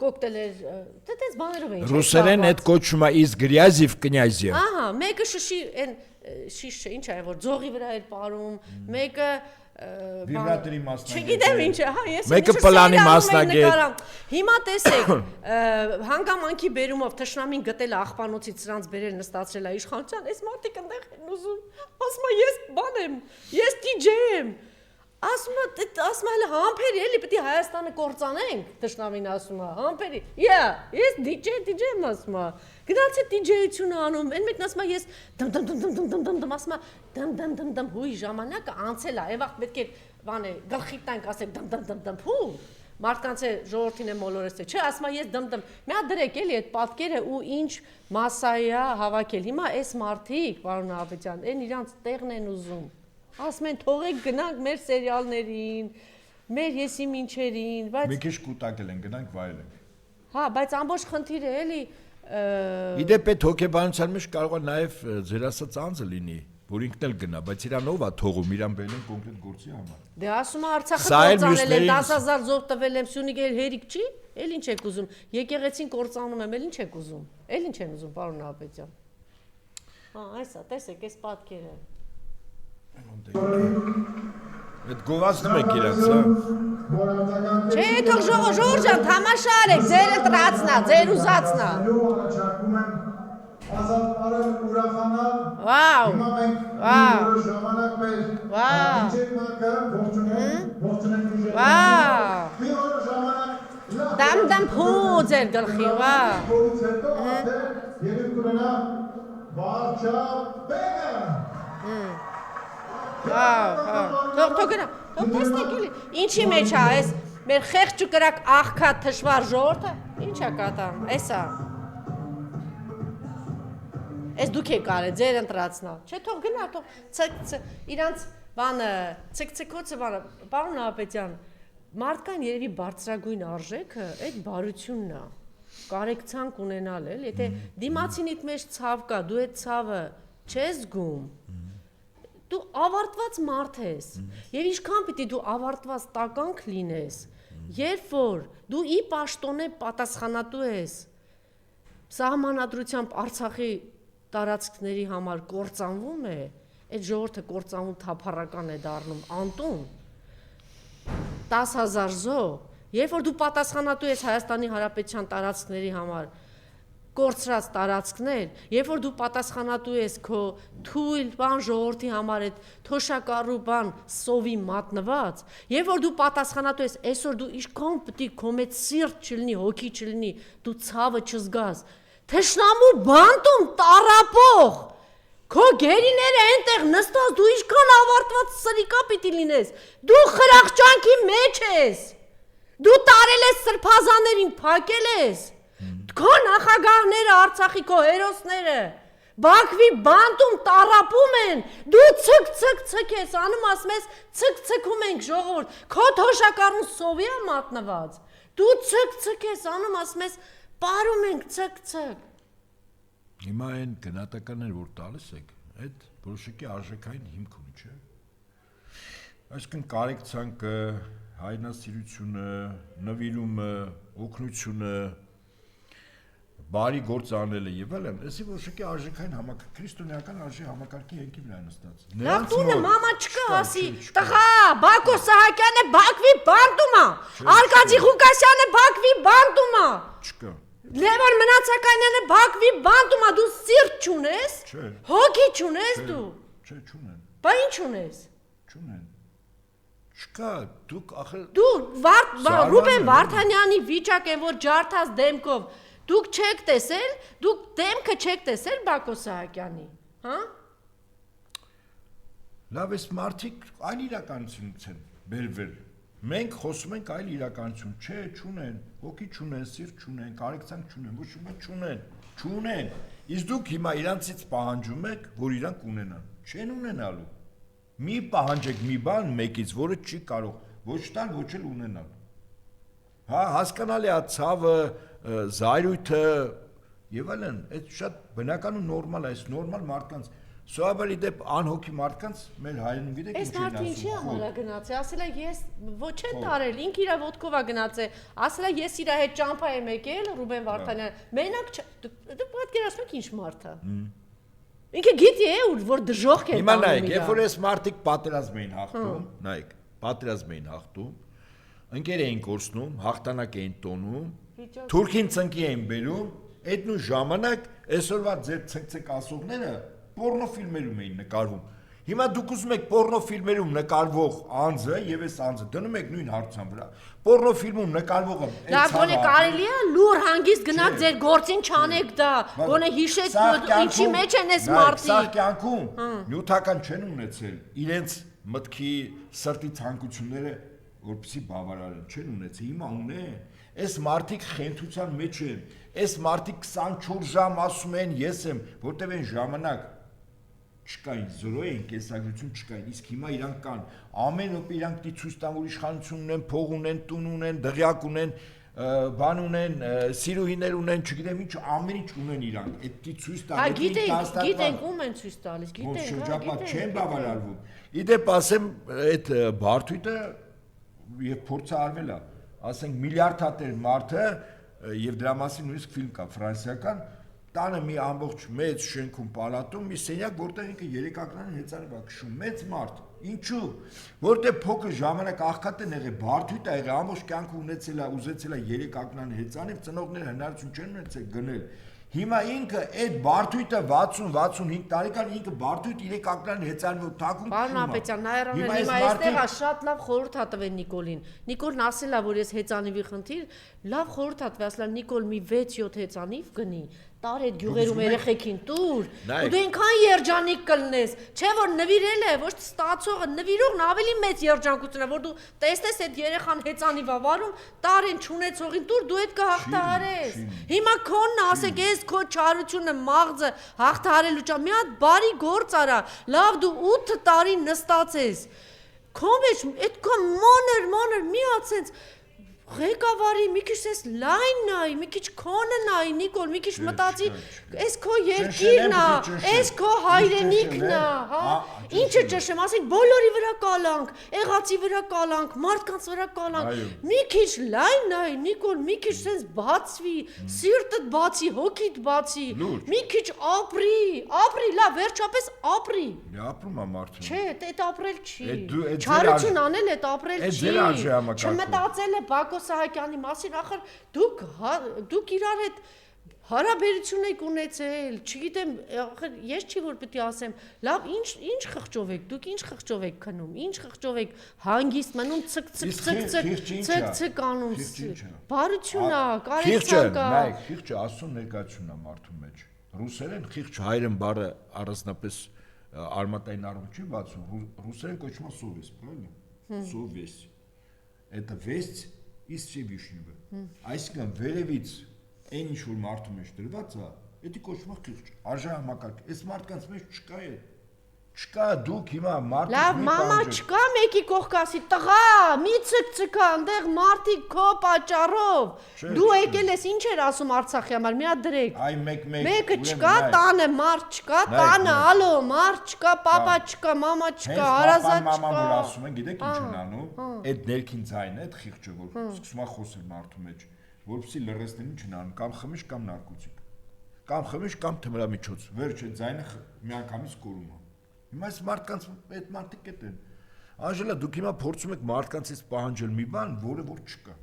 կոկտեյլ էր դες բաներով են ռուսերեն այդ կոչվում է из грязи в князи ահա մեկը շշի այն շիշը ինչ է որ ձողի վրա էր ապարում մեկը Վիբրատորի մասնագետ Չգիտեմ ինչ է, հա, ես մեկը պլանի մասնագետ Հիմա տեսեք, հանգամանքի բերումով թշնամին գտել է աղբանոցից սրանց բերել նստացրել է իշխանության, այս մարդիկ այնտեղ են ուզում, ասում է ես բան եմ, ես DJ եմ Ասում է համբերի էլի պետք է Հայաստանը կործանենք թշնամին ասում է համբերի ես DJ եմ ասում է գնաց է DJ-ությունը անում այն մեկն ասում է ես դմ ասում է դմ հույ ժամանակը անցել է այն վաղ պետք է բան է գլխի տանք ասեք դմ հու մարդկանց է ժողովրդին է մոլորեցել չէ ասում է ես դմ մի հատ դրեք էլի այդ պատկերը ու ինչ մասսայի է հավաքել հիմա այս մարդիկ պարոն Նահապետյան այն իրանց տեղն են ուզում Ասում են թողեք գնանք մեր սերիալներին, մեր եսի մինչերին, բայց Մի քիչ կուտակել են, գնանք վայելենք։ Հա, բայց ամբողջ խնդիրը էլի Իդեպ այդ հոգեբանության մեջ կարող է նաև ձեր ասած անձը լինի, որ ինքն էլ գնա, բայց իրան ով է թողում, իրան բերել են կոնկրետ գործի համար։ Դե ասում է Արցախը կործանել են 10,000 զոհ տվել եմ, Սյունիքը հերիք չի, էլ ինչ եք ուզում։ Եկեղեցին կործանում եմ, էլ ինչ եք ուզում։ Էլ ինչ են ուզում, պարոն Նահապետյան։ Հա, այսա, տեսեք, այս պատկերը։ Այդ գովազդում եք իրաց, հա։ Չէ, թող Ժորժ ջան, թամաշա արեք, ձեր ընտրածնա, ձեր ուզածնա։ Ազատ արել ուրախանալ։ Վաու։ Հիմա մենք Վաու։ ժամանակ մեր Վաու։ ջեկնակը ողջունենք ուժերը։ Վաու։ Մի օր ժամանակ Դամ փու ձեր գլխի, վաու։ փորից հետո արդեն երբ կունենա վարչապետը։ Թող գնա, թող տեսնեք էլի, ինչի մեջ է այս մեր խեղճ ու կրակ աղքատ թշվառ ժողովուրդը, ինչ է կատարում, էսա։ Էս դուք եք արել, ձեր ընտրածնա, չէ թող գնա, թող իրանց բանը, ցկցկոցը բանը, պարոն Նահապետյան, մարդկան երևի բարձրագույն արժեքը այդ բարությունն է, կարեկցանք ունենալ էլ, եթե դիմացինիդ մեջ ցավ կա, դու այդ ցավը չես զգում, դու ավարտված մարդ ես եւ ինչքան պիտի դու ավարտված տականք լինես երբ որ դու ի պաշտոնե պատասխանատու ես սահմանադրությամբ Արցախի տարածքների համար կործանվում է այդ ժողովուրդը կործանվում թափառական է դառնում անտուն 10,000 զոհ Երբ որ դու պատասխանատու ես Հայաստանի Հանրապետության տարածքների համար կորցրած տարածքներ, երբ որ դու պատասխանատու ես քո թույլ բան ժողովրդի համար այդ թոշակառու բան սովի մատնված, երբ որ դու պատասխանատու ես, այսօր դու ինչքան պետք է քո մեջ սիրտ չլինի, հոգի չլինի, դու ցավը չզգաս, թշնամու բանտում տարապող քո գերիները այնտեղ նստած դու ինչքան ավարտված սրիկա պիտի լինես, դու խրախճանքի մեջ ես, դու տարել ես սրբազաներին, փակել ես, քո նախագահները, Արցախի քո հերոսները Բաքվի բանտում տարապում են, դու ցկ ես անում, ասում ես ցկ-ցկում ենք ժողովուրդ, քո թոշակառուն սովի է մատնված, դու ցկ ես անում, ասում ես պարում ենք ցկ։ Հիմա այն գնահատականները, որ տալիս եք, այդ որոշակի արժեքային հիմք ունի, չէ՞։ Այսինքն կարեկցանքը, հայրենասիրությունը, նվիրումը, օգնությունը, բարի գործ անելը եւ այլն, այսի որոշակի արժեքային քրիստոնեական արժի համակարգի հենքի վրա նստած։ Լավ տունը մամա չկա, ասի, տղա, Բակո Սահակյանը Բաքվի բանտում է, Արկադի Ղուկասյանը Բաքվի բանտում է։ Չկա։ Լևոն Մնացականյանը Բաքվի բանտում է, դու սիրտ չունես, հոգի չունես դու։ Չէ, չունեն։ Բա ինչ ունես։ Չունեն։ Չկա, դուք ախր Դու Ռուբեն Վարդանյանի վիճակ են, որ ջարդած դեմքով դուք չեք տեսել, դուք դեմքը չեք տեսել Բակո Սահակյանի, հա? Լավ, այս մարդիկ այլ իրականությունից են բերվել։ Մենք խոսում ենք այլ իրականություն, չէ, չունեն, հոգի չունեն, սիրտ չունեն, կարեկցանք չունեն, ոչ մի չունեն։ Իսկ դուք հիմա իրանցից պահանջում եք, որ իրանք ունենան։ Չեն ունենալու։ Մի պահանջեք մի բան մեկից, որը չի կարող ոչ տալ, ոչ էլ ունենալ։ Հա, հասկանալի է ցավը, զայրույթը եւ այլն, այդ շատ բնական ու նորմալ է, այս նորմալ մարդկանց, սովորաբար դեպ անհոգի մարդկանց մեր հայրենում գիտեք ինչ են ասում։ Այս մարդը ինչի համար է գնացել, ասել է ես ոչ է տարել, ինքը իր ոտքով է գնացել, ասել է ես իր հետ ճամփա եմ եկել, Ռուբեն Վարդանյան, մենակ դու պատկերացնում եք ինչ մարդ է։ Ինքը գիտի է որ դժոխք է տանում։ Հիմա նայեք, երբ որ այս մարդիկ պատերազմ էին հաղթում, նայեք, պատերազմ էին հաղթում, ընկեր էին կորցնում, հաղթանակ էին տոնում, թուրքին ծնկի էին բերում, այդ նույն ժամանակ այսօրվա ձեր ցկ ասողները պորնոֆիլմերում էին նկարվում։ Հիմա դուք ուզում եք պորնոֆիլմերում նկարվող անձը եւ այս անձը դնում եք նույն հարցան վրա։ Պորնոֆիլմում նկարվողը Դա գոնե կարելի է լուր հանգիստ գնաք ձեր գործին չանեք դա, գոնե հիշեք ինչի մեջ են այս մարդիկ։ Սա կյանքում նյութական չեն ունեցել իրենց մտքի սրտի ցանկությունները, որպեսզի բավարարեն, չեն ունեցել, հիմա ունեն։ Այս մարդիկ խենթության մեջ են, այս մարդիկ 24 ժամ ասում են ես եմ, որտեղ են ժամանակ չկային, զրո էին, կեսագրություն չկային, իսկ հիմա իրանք կան, ամեն օր իրանք դի ցույց տան, որ իշխանություն ունեն, փող ունեն, տուն ունեն, դղյակ ունեն, բան ունեն, սիրուհիներ ունեն, չգիտեմ ինչ, ամեն ինչ ունեն իրանք, այդ դի ցույց տան, գիտենք ում են ցույց տալիս, գիտենք, շրջապատ չեն բավարարվում։ Իդեպ ասեմ, այդ Բարդույթը եւ փորձը արվել է, ասենք միլիարդատեր մարդը եւ դրա մասին նույնիսկ ֆիլմ կա ֆրանսիական, տանը մի ամբողջ մեծ շենքում պալատում մի սենյակ, որտեղ ինքը երեկակնային հեծանիվ է քշում, մեծ մարդ, ինչու, որտեղ փոքր ժամանակ աղքատ են եղել, Բարդույթ է եղել, ամբողջ կյանքը ուզեցել է երեկակնային հեծանիվ, ծնողները հնարավորություն չեն ունեցել գնել։ Հիմա ինքը այդ Բարդույթը 60-65 տարեկան ինքը Բարդույթ իրեք ակնան հեծանվով թակում քշում։ Պարոն Ապետյան, Նայարամյան, հիմա այստեղ է շատ լավ խորհուրդ ա տվել Նիկոլին։ Նիկոլն ասել է, որ ես հեծանիվի խնդիր, լավ խորհուրդ ա տվել, ասել է Նիկոլ մի 6-7 հեծանիվ գնի։ Տար այդ գյուղերում երեխեքին տուր։ Ու դու այնքան երջանիկ կլնես, չէ որ նվիրել է, ոչ ստացողը, նվիրողն ավելի մեծ երջանկություն է, որ դու տեսնես այդ երեխան հեծանիվ ա վարում, տար են չունեցողին տուր, դու այդ կհաղթահարես։ Հիմա քոնն ասեք, ես քո չարությունը մաղձը հաղթահարելու ճա, մի հատ բարի գործ արա, լավ դու 8 տարի նստած ես։ Քո մեջ այդքան մոներ մի հատ sense ղեկավարի մի քիչ էս լայն նայ, մի քիչ քոնը նայ, Նիկոլ, մի քիչ մտածի, էս քո երկիրն է, էս քո հայրենիքն է, հա։ Ինչը ճշեմ, ասենք բոլորի վրա կալանք, եղածի վրա կալանք, մարդկանց վրա կալանք։ Մի քիչ լայն նայ, Նիկոլ, մի քիչ sense բացվի, սիրտդ բացի, հոգիդ բացի, մի քիչ ապրի, լավ, վերջապես ապրի։ Ապրում է մարդը։ Չէ, դա ապրել չի։ Չարություն անել է, ապրել չի։ Չմտածել է Բակո Բակո Սահակյանի մասին, ախր դուք իրար հետ հարաբերություն եք ունեցել, չգիտեմ, ախր ես չի որ պետք է ասեմ, լավ, ինչ խղճով եք, դուք ինչ խղճով եք քնում, ինչ խղճով եք հանգիստ մնում ցկ անում, բարություն է, կարեկցանք է։ Նայեք, խիղճը Աստծո ներկայությունն է մարդու մեջ։ Ռուսերեն խիղճ հայերեն բառը առանձնապես արմատային առումով չի բացում, ռուսերեն կոչվում է совесть, правильно? Совесть. Это весть из Всевышнего. Այսինքն վերևից այն ինչ որ մարդու մեջ դրված է, դա կոչվում է խիղճ, արժանամակարգ։ Այս մարդկանց մեջ չկա է։ Չկա դուք հիմա մարդու լավ, մամա չկա մեկի կողքասի տղա, մի ցկցկա, այնտեղ մարդիկ քո պատճառով։ Դու եկել ես ինչ էր ասում Արցախի համար, մի հատ դրեք։ Այ մեկը չկա, տանը մարդ չկա, տանը ալո, մարդ չկա, պապա չկա, մամա չկա, հարազատ չկա։ Մաման որ ասում են, գիտեք ինչ են անում, այդ ներքին ձայնը, այդ խիղճը որ սկսում է խոսել մարդու մեջ, որպեսզի լրացնեն ինչ են անում, կամ խմիչ կամ նարկոտիկ, կամ խմիչ կամ թմրամիջոց, վերջ այդ ձայնը միանգամից կորում է։ Հիմա այս մարդկանց այդ մարդիկ են։ Անժելա, դուք հիմա փորձում եք մարդկանցից պահանջել մի բան, որը որ չկա։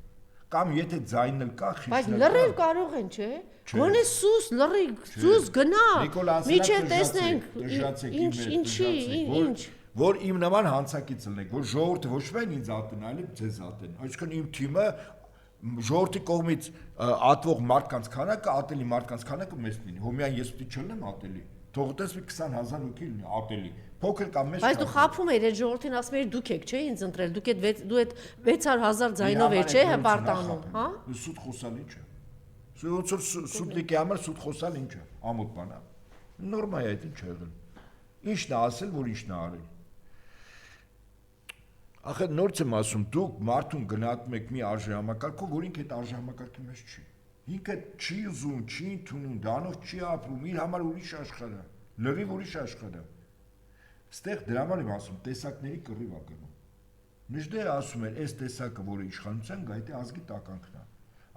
Կամ եթե ձայնն էլ կա, խիղճն բայց լրիվ կարող են, չէ՞։ Գոնե սուս, լրի, սուս գնա։ Միջև տեսնենք, ինչ։ Որ իմ նման հանցակից լինեք, որ ժողովուրդը ոչ միայն ինձ ատեն, այլև ձեզ ատեն։ Այսինքն իմ թիմը ժողովրդի կողմից ատվող մարդկանց քանակը, ատելի մարդկանց քանակը մեծ լինի։ Հո միայն ես պիտի չլինեմ ատելի։ Թող տեսվի 20000 հոգի լինի ատելի։ Փոքր կամ մեծ։ Բայց դու խափում ես այդ ժողովրդին, ասում ես դուք եք, չէ՞, ինձ ընտրել։ Դու այդ 600000 ձայնով է, չէ՞, հպարտանում, հա։ Սուտ խոսալ ինչ է։ Սուտիկի համար սուտ խոսալ ինչ է։ Ամոթ բան է։ Նորմալ է, ինչ է եղել։ Ինչն է ասել, որ ինչն է արել։ Ախր նորից եմ ասում, դուք մարդուն գնահատում եք մի արժեհամակարգով, որ ինքը այդ արժեհամակարգի մեջ չի։ Ինքը չի ուզում, չի ընդունում, դանով չի ապրում, իր համար ուրիշ աշխարհ է, լրիվ ուրիշ աշխարհ է։ Ստեղ դրա համար եմ ասում, տեսակների կռիվ է գնում։ Մեջդերը ասում են, այս տեսակը, որը իշխանության գա, դա ազգի տականքն է։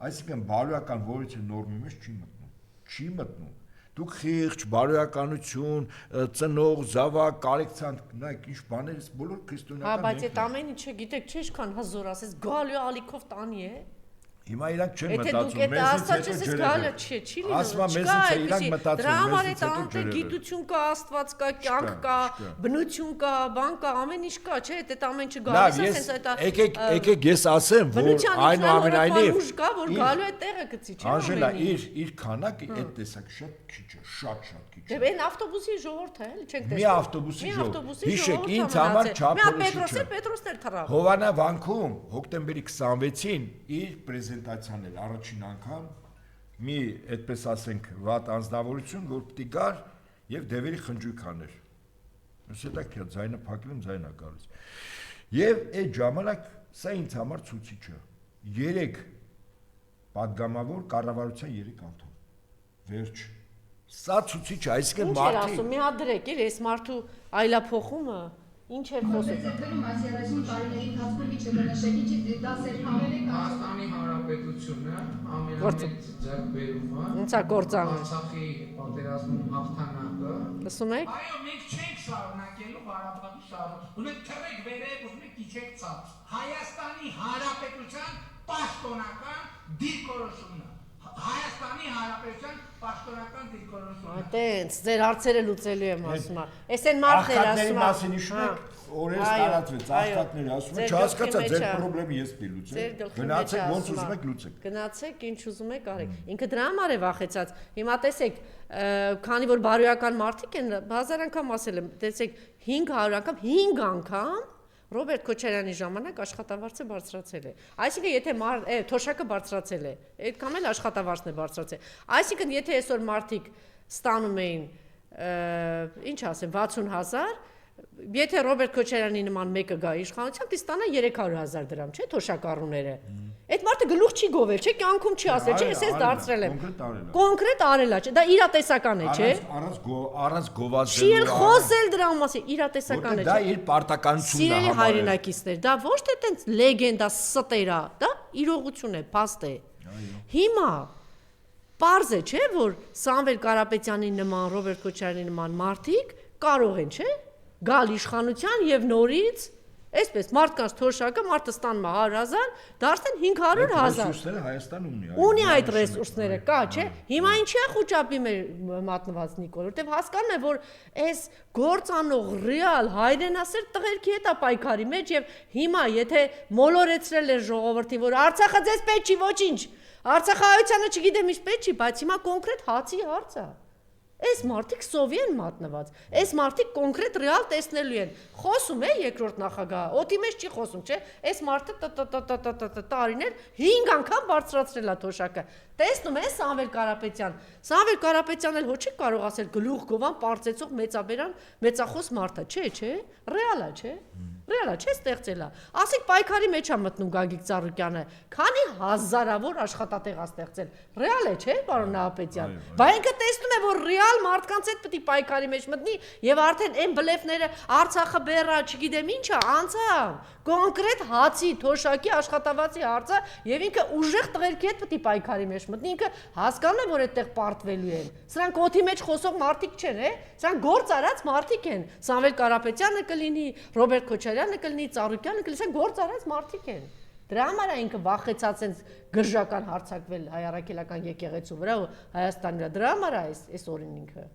Այսինքն բարոյական որից է նորմի մեջ չի մտնում։ Դուք խիղճ, բարոյականություն, ծնող, զավակ, կարեկցանք, նայեք ինչ բաներ, բոլոր քրիստոնեական։ Հա, բայց այդ ամեն ինչը գիտեք, չէ՞ ինչքան հզոր ասես, գալու ալիքով տանի է։ Հիմա իրանք չեն մտածում, մեզ հետո գալը չի լինում։ Ասма մեզ է իրանք մտածում, դրա համար է տանտե գիտություն կա, Աստված կա, կյանք կա, բնություն կա, բան կա, ամեն ինչ կա, չէ՞, այդ ամեն ինչը գալիս է sense այդ եկեք ես ասեմ, որ այնուամենայնիվ ուժ կա, որ գալու է տեղը գցի, չէ՞։ Անժելա, իր քանակը այդ տեսակ շատ քիչ է, շատ քիչ է։ Դե այն ավտոբուսի ժողովուրդը էլի չենք տեսնում։ Մի ավտոբուսի ժողովուրդ։ Հիշեք, ինձ համար չափորոշիչ է։ Պետրոսն էր թռավ։ Հովանա վանքում հոկտեմբերի 26-ին իր պրեզենտացիան էր առաջին անգամ մի, այդպես ասենք, վատ անձնավորություն, որ պիտի գար եւ դևերի խնջույք աներ։ Ես հետաքրքիր ձայնը փակել եմ, ձայնա գալիս։ Եվ այդ ժամանակ սա ինձ համար ցուցիչ է։ 3 падգամավոր կառավարության 3 անդամ։ Վերջ։ Սա ցուցիչ է, այսինքն մարդիկ։ Ինչ էր ասում, մի հատ դրեք, էլի, այս մարդու այլափոխումը ինչ էր խոսում։ Ձգտում ասիարաշին տարիների ընթացքում իջնշեջի դասեր հանել եք Հայաստանի Հանրապետությունը ամենամեծ ձեռքբերումը ոնց է կործանում Արցախի պատերազմում հաղթանակը լսում եք Այո, մենք չենք շարունակելու Ղարաբաղի շարժումը։ Ունենք թռեք վերև, ուզում եք իջեք ցած։ Հայաստանի Հանրապետության պաշտոնական դիրքորոշումն է։ Հայաստանի Հանրապետության պաշտոնական դիրքորոշումն է։ Այդտենց ձեր հարցերը լուծելու եմ ասում։ Էս այն մարդներ ասում են։ Մասին հիշում եք, օրերս տարածվեց, աղքատները ասում են, չհասկացա ձեր խնդրը ես պիտի լուծեմ։ Գնացեք ոնց ուզում եք լուծեք։ Գնացեք, ինչ ուզում եք արեք։ Ինքը դրա համար է վախեցած։ Հիմա տեսեք, քանի որ բարոյական մարդիկ են, 1000 անգամ ասել եմ, տեսեք 500 անգամ, 5 անգամ Ռոբերտ Քոչարյանի ժամանակ աշխատավարձը բարձրացել է։ Այսինքն եթե թոշակը բարձրացել է, այդքան էլ աշխատավարձն է բարձրացել։ Այսինքն եթե այսօր մարդիկ ստանում էին, ինչ ասեմ, 60000, եթե Ռոբերտ Քոչարյանի նման մեկը գա իշխանությամբ, դի ստանա 300000 դրամ, չէ՞, թոշակառուները։ Այդ մարդը գլուխ չի գովել, չէ՞, կյանքում չի ասել, չէ՞, ես դարձրել եմ։ Կոնկրետ արել է, չէ՞, դա իրատեսական է, չէ՞։ Առանց գովազդելու։ Չի էլ խոսել դրա մասին, իրատեսական է, չէ՞։ Դա իր պարտականությունն է համարել։ Սիրելի հայրենակիցներ, դա ոչ թե տենց լեգենդա ստեր է, դա իրողություն է, փաստ է։ Հիմա պարզ է, չէ՞, որ Սամվել Կարապետյանի նման, Ռոբերտ Քոչարյանի նման մարդիկ կարող են, չէ՞, գալ իշխանության եւ նորից Այսպես մարդկանց թոշակը մարդը ստանում է 100,000, դա արդեն 500,000։ Ռեսուրսները Հայաստան ունի։ Ունի այդ ռեսուրսները, կա, չէ։ Հիմա ինչի է խոճապի մեր մատնված Նիկոլ, որտեվ հասկանում է, որ այս գործանող ռեալ հայրենասեր տղերքի հետ է պայքարի մեջ եւ հիմա եթե մոլորեցրել է ժողովրդին, որ Արցախը ձեզ պետք չի ոչինչ, Արցախահայությանը չգիտեմ ինչ պետք չի, բայց հիմա կոնկրետ հացի հարց է։ Այս մարդիկ սովի են մատնված, այս մարդիկ կոնկրետ ռեալ տեսնելու են, խոսում է երկրորդ նախագահը, օդի մեջ չի խոսում, չէ, այս մարդը տարիներ 5 անգամ բարձրացրել է թոշակը, տեսնում է Սամվել Կարապետյան էլ հո չի կարող ասել գլուխ գովան պարծեցող մեծաբերան մեծախոս մարդ է, չէ, ռեալ է, չէ, ստեղծել է, ասիկ պայքարի մեջ է մտնում Գագիկ Ծառուկյանը, քանի հազարավոր աշխատատեղ է ստեղծել, ռեալ է, չէ, պարոն Նահապետյան, բա ինքը տեսնում է, որ ռեալ մարդկանց հետ պետք է պայքարի մեջ մտնի եւ արդեն այն բլեֆները Արցախը բերա, չգիտեմ ինչա, անցավ, կոնկրետ հացի, թոշակի, աշխատավարձի հարցը եւ ինքը ուժեղ տղերքի հետ պետք է պայքարի մեջ մտնի, ինքը հասկանում է, որ այդտեղ պարտվելու են։ Սրանք օդի մեջ խոսող մարդիկ չեն, սրանք գործ արած մարդիկ են։ Սամվել Կարապետյանը կլինի, Ռոբերտ Քոչարյանը կլինի, Ծառուկյանը կլինի, սրանք գործ արած մարդիկ են։ Դրա համար է ինքը վախեցած են գժական հարցակվել հայ առաքելական եկեղեցու վրա ու Հայաստանի վրա։ Դրա համար է այս օրին ինքը։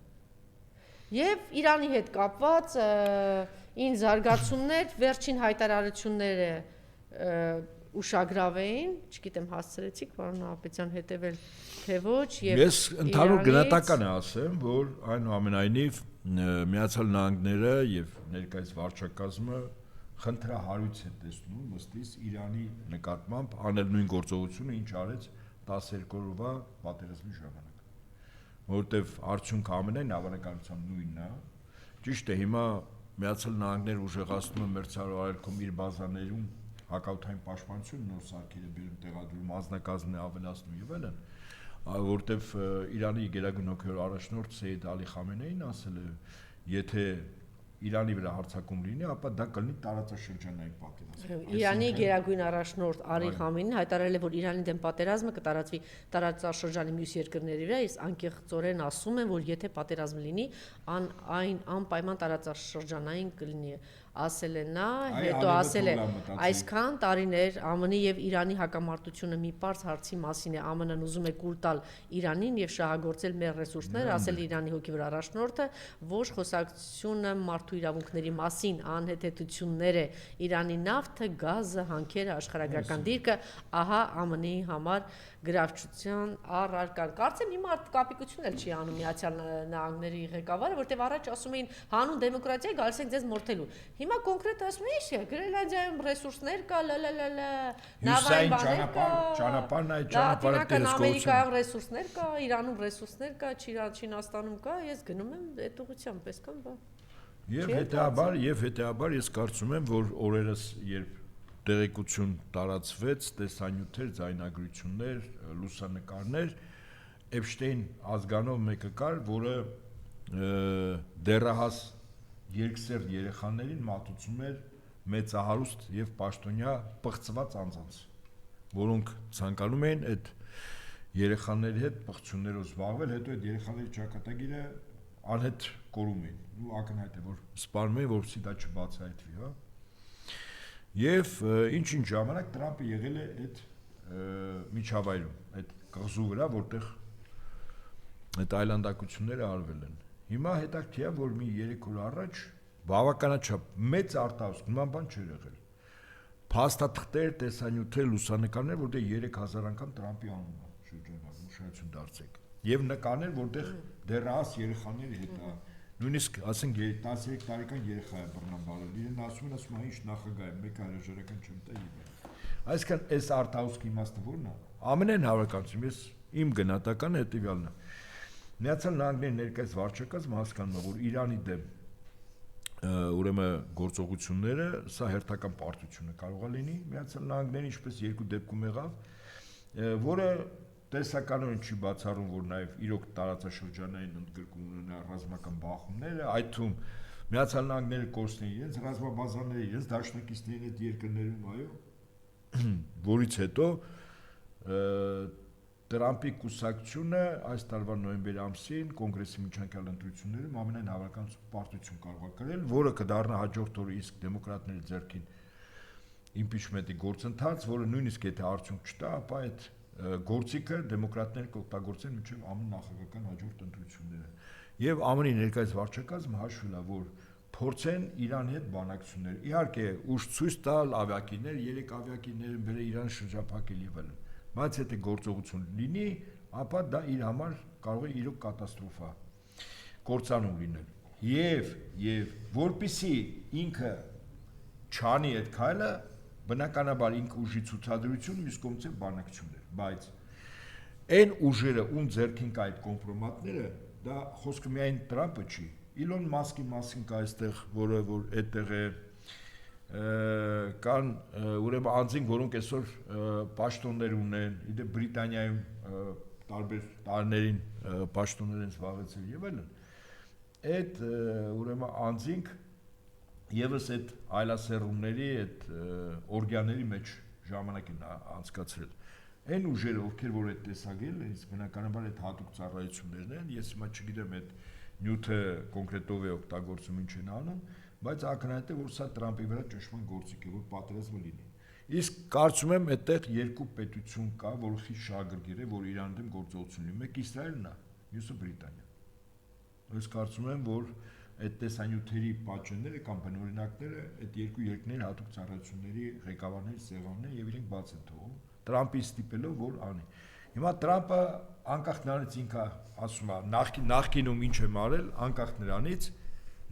Եվ Իրանի հետ կապված ին զարգացումներ, վերջին հայտարարությունները ուշագրավ էին, չգիտեմ հասցրեցիք պարոն Նահապետյան հետևել թե ոչ եւ ես ընդհանուր գնահատական ասեմ, որ այնուամենայնիվ Միացյալ Նահանգները եւ ներկայիս վարչակազմը խնդրահարույց է տեսնում ըստիս Իրանի նկատմամբ անել նույն գործողությունը, ինչ արեց 12 օրվա պատերազմի ժամանակ, որովհետեւ արդյունքը ամենայն հավանականությամբ նույնն է։ Ճիշտ է, հիմա Միացյալ Նահանգները ուժեղացնում է մերձարևադարձ արևելքում իր բազաներում հակաօդային պաշտպանություն նոր սարքերը բերում տեղադրում, անձնակազմն ավելացնում եւ այլն, որովհետեւ Իրանի գերագույն հոգեոր առաջնորդ Սեյեդ Ալի Խամենեին ասել է, եթե Իրանի վրա հարձակում լինի, ապա դա կլինի տարածաշրջանային պատերազմ։ Իրանի գերագույն առաջնորդ Ալի Խամենեին հայտարարել է, որ Իրանի դեմ պատերազմը կտարածվի տարածաշրջանի մյուս երկրների վրա, իսկ անկեղծորեն ասում են, որ եթե պատերազմ լինի, այն անպայման տարածաշրջանային կլինի, ասել է նա, հետո ասել է այսքան տարիներ ԱՄՆ-ի եւ Իրանի հակամարտությունը մի պարզ հարցի մասին է, ԱՄՆ-ն ուզում է կուլ տալ Իրանին եւ շահագործել մեր ռեսուրսները, ասել է Իրանի հոգեվոր առաջնորդը, ոչ խոսակցությունը մարդու իրավունքների մասին, անհեթեթությունները, Իրանի նավթը, գազը, հանքերը, աշխարհագրական դիրքը, ահա ԱՄՆ-ի համար գրավչության առարկան։ Կարծեմ հիմա կապիկություն էլ չի անում Միացյալ Նահանգների ղեկավարը, որտեղ առաջ ասում էին հանուն դեմոկրատիա գալիս ենք ձեզ մորթելու։ Հիմա կոնկրետ ասում են, ի՞նչ է, Գրենլանդիայում ռեսուրսներ կա, նավային բաներ կա, ճանապարհն այդ ճանապարհը Ամերիկայում ռեսուրսներ կա, Իրանում ռեսուրսներ կա, Չինաստանում կա, ես գնում եմ այդ ուղղությամբ, այսքան բա։ Եվ հետեաբար ես կարծում եմ, որ օրերս երբ տեղեկություն տարածվեց, տեսանյութեր, ձայնագրություններ, լուսանկարներ, Էփշտեյն ազգանով մեկը կար, որը դեռահաս երկսեռ երեխաներին մատուցում էր մեծահարուստ եւ պաշտոնյա պղծված անձանց, որոնք ցանկանում էին այդ երեխաների հետ պղծություններով զբաղվել, հետո այդ երեխաների ճակատագիրը անհետ կորում էին։ Ու ակնհայտ է, որ սպառնում էին, որպեսզի դա չբացահայտվի, հա։ Եվ ինչ-ինչ ժամանակ Տրամպը եղել է այդ միջավայրում, այդ կղզու վրա, որտեղ այդ այլանդակությունները արվել են։ Հիմա հետաքրքիր է, որ մի 3 օր առաջ բավականաչափ մեծ արտահայտություն, նման բան չէր եղել։ Փաստաթղթեր, տեսանյութեր, լուսանկարներ, որտեղ 3000 անգամ Տրամպի անունը շրջանառ ուշադրություն դարձեք։ Եվ նկարներ, որտեղ դեռահաս երեխաների հետ է, նույնիսկ ասենք 13 տարեկան երեխա է բռնաբարել, իրեն ասում են, ինչ նախագահ է, մեկ հրաժարական չեմ տա եւ այլն։ Այսինքն այս արտահայտքի իմաստը ո՞րն է։ Ամենայն հավանականությամբ ես իմ գնահատականը հետեւյալն է։ Միացյալ Նահանգների ներկայիս վարչակազմը հասկանում է, որ Իրանի դեմ ուրեմն գործողությունները սա հերթական պարտությունը կարող է լինի Միացյալ Նահանգներին, ինչպես երկու դեպքում եղավ, որը տեսականորեն չի բացառում, որ նաև իրոք տարածաշրջանային ընդգրկում ունենա ռազմական բախումները, այդ թվում Միացյալ Նահանգները կորցնեն իրենց ռազմաբազաները, իրենց դաշնակիցներին այդ երկրներում, այո, որից հետո Տրամպի կուսակցությունը այս տարվա նոյեմբեր ամսին կոնգրեսի միջանկյալ ընտրություններում ամենայն հավանականությամբ պարտություն կարող է կրել, որը կդառնա հաջորդ օրը իսկ դեմոկրատների ձեռքին impeachment-ի գործընթաց, որը նույնիսկ եթե արդյունք չտա, ապա այդ գործիքը դեմոկրատները կօգտագործեն մինչև ԱՄՆ նախագահական հաջորդ ընտրությունները։ Եվ ԱՄՆ-ի ներկայիս վարչակազմը հաշվել է, որ փորձեն Իրանի հետ բանակցություններ։ Իհարկե, ուժ ցույց տալ ավիակիներ, 3 ավիակիներ բերել Իրան շրջափակել եւ այլն։ Բայց եթե գործողություն լինի, ապա դա իր համար կարող է իրոք կատաստրոֆա կործանում լինել։ Եվ որպիսի ինքը չանի այդ քայլը, բնականաբար ինքը ուժի ցուցադրություն, մյուս կողմից բանակցություններ, բայց այն ուժերը, ում ձեռքին կա այդ կոմպրոմատները, դա խոսքը միայն Տրամպը չի։ Իլոն Մասկի մասին կա այստեղ, որ այդտեղ է կան ուրեմն անձինք, որոնք այսօր պաշտոններ ունեն, իդե Բրիտանիայում տարբեր տարիներին պաշտոններ են զբաղեցել եւ այլն։ Այդ ուրեմն անձինք եւս այդ այլասերումների, այդ օրգանների մեջ ժամանակ են անցկացրել։ Այն ուժերը, ովքեր որ այդ տեսակել, իսկ բնականաբար այդ հատուկ ծառայություններն են, ես հիմա չգիտեմ այդ նյութը կոնկրետով է օգտագործում ինչ են անում, բայց ակնհայտ է, որ սա Տրամպի վրա ճնշման գործիք է, որ պատերազմը լինի։ Իսկ կարծում եմ այդտեղ երկու պետություն կա, որ խիստ շահագրգիռ է, որ Իրանի դեմ գործողություն լինի։ Մեկը Իսրայելն է, մյուսը Բրիտանիան։ Ես կարծում եմ, որ այդ տեսանյութերի պատճենները կամ բնօրինակները այդ երկու երկրների հատուկ ծառայությունների ղեկավարների սեղանն են եւ իրենք բաց են թողում։ Տրամպի ստիպելով որ անի։ Հիմա Տրամպը անկախ նրանից ինքը ասում է նախկինում ինչ է մարել, անկախ նրանից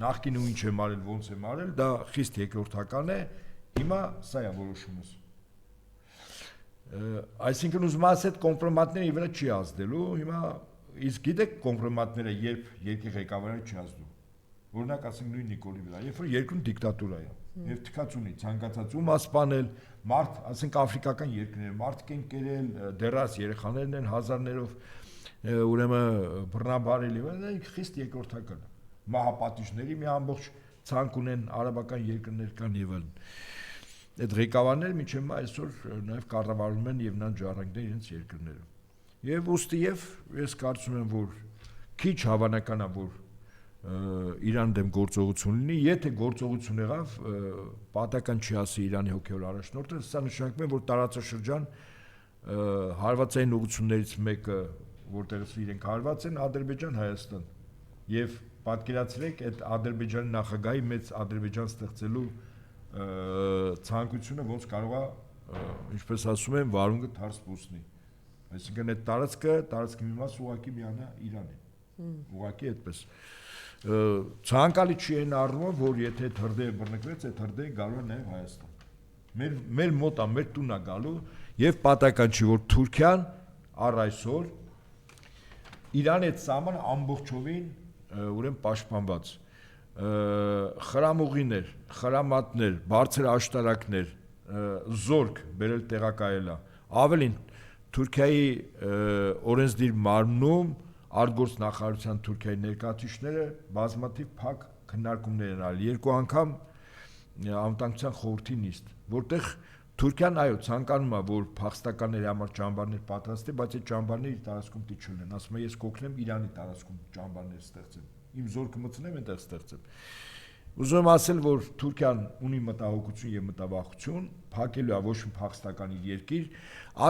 նախկինում ինչ է մարել, ոնց է մարել, դա խիստ երկրորդական է, հիմա սա է որոշումս։ Այսինքն ուզում ասել այդ կոմպրոմատները ի վրա չի ազդելու, հիմա իսկ գիտեք կոմպրոմատները երբ երկրի ղեկավարը չի ազդում։ Օրինակ ասենք նույն Նիկոլի վրա, երբ որ երկրում դիկտատուրա է, եւ թքած ունի ցանկացած ում ասպանել, մարդ, ասենք աֆրիկական երկրներ, մարդիկ են կերել, դեռած երեխաներն են հազարներով ուրեմն բռնաբարել եւ այլն, խիստ երկրորդական է։ Մահապատիժների մի ամբողջ ցանկ ունեն արաբական երկրներ կան եւ այլն։ Այդ ղեկավարները միջև այսօր նաեւ կառավարում են եւ նրանց ժառանգներ իրենց երկրները։ Եվ ուստի ես կարծում եմ, որ քիչ հավանական է, որ Իրան դեմ գործողություն լինի, եթե գործողություն եղավ, պատական չի ասի Իրանի հոգևոր առաջնորդը, սա նշանակում է, որ տարածաշրջան հարվածային ուղղություններից մեկը, որտեղից իրենք հարված են, Ադրբեջան-Հայաստան։ Եվ պատկերացրեք այդ Ադրբեջանի նախագահի մեծ Ադրբեջան ստեղծելու ցանկությունը ոնց կարող է, ինչպես ասում են, վարունգը թարս փոսնի։ Այսինքն այդ տարածքի մի մաս ուղղակի միանա Իրանին։ Ուղղակի այդպես ցանկալի չի այն առումով, որ եթե այդ հրդեհը բռնկվեց, այդ հրդեհը գալու է նաև Հայաստան։ Մեր մոտ է, մեր տուն է գալու եւ պատական չի, որ Թուրքիան առ այսօր Իրանի այդ սահմանը ամբողջովին ուրեմն պաշտպանված խրամուղիներ, խրամատներ, բարձր աշտարակներ, զորք բերել տեղակայել է։ Ավելին Թուրքիայի օրենսդիր մարմնում արտգործ նախարարության Թուրքիայի ներկայացուցիչները բազմաթիվ փակ քննարկումներ են արել, երկու անգամ անվտանգության խորհրդի նիստ, որտեղ Թուրքիան այո ցանկանում է, որ փախստականների համար ճամբարներ պատրաստի, բայց այդ ճամբարները իր տարածքում դի չլինեն, ասում է ես կօգնեմ Իրանի տարածքում ճամբարներ ստեղծեմ, իմ զորքը մտցնեմ այնտեղ ստեղծեմ։ Ուզում եմ ասել, որ Թուրքիան ունի մտահոգություն եւ մտավախություն, փակելու է ոչ մի փախստական իր երկիր,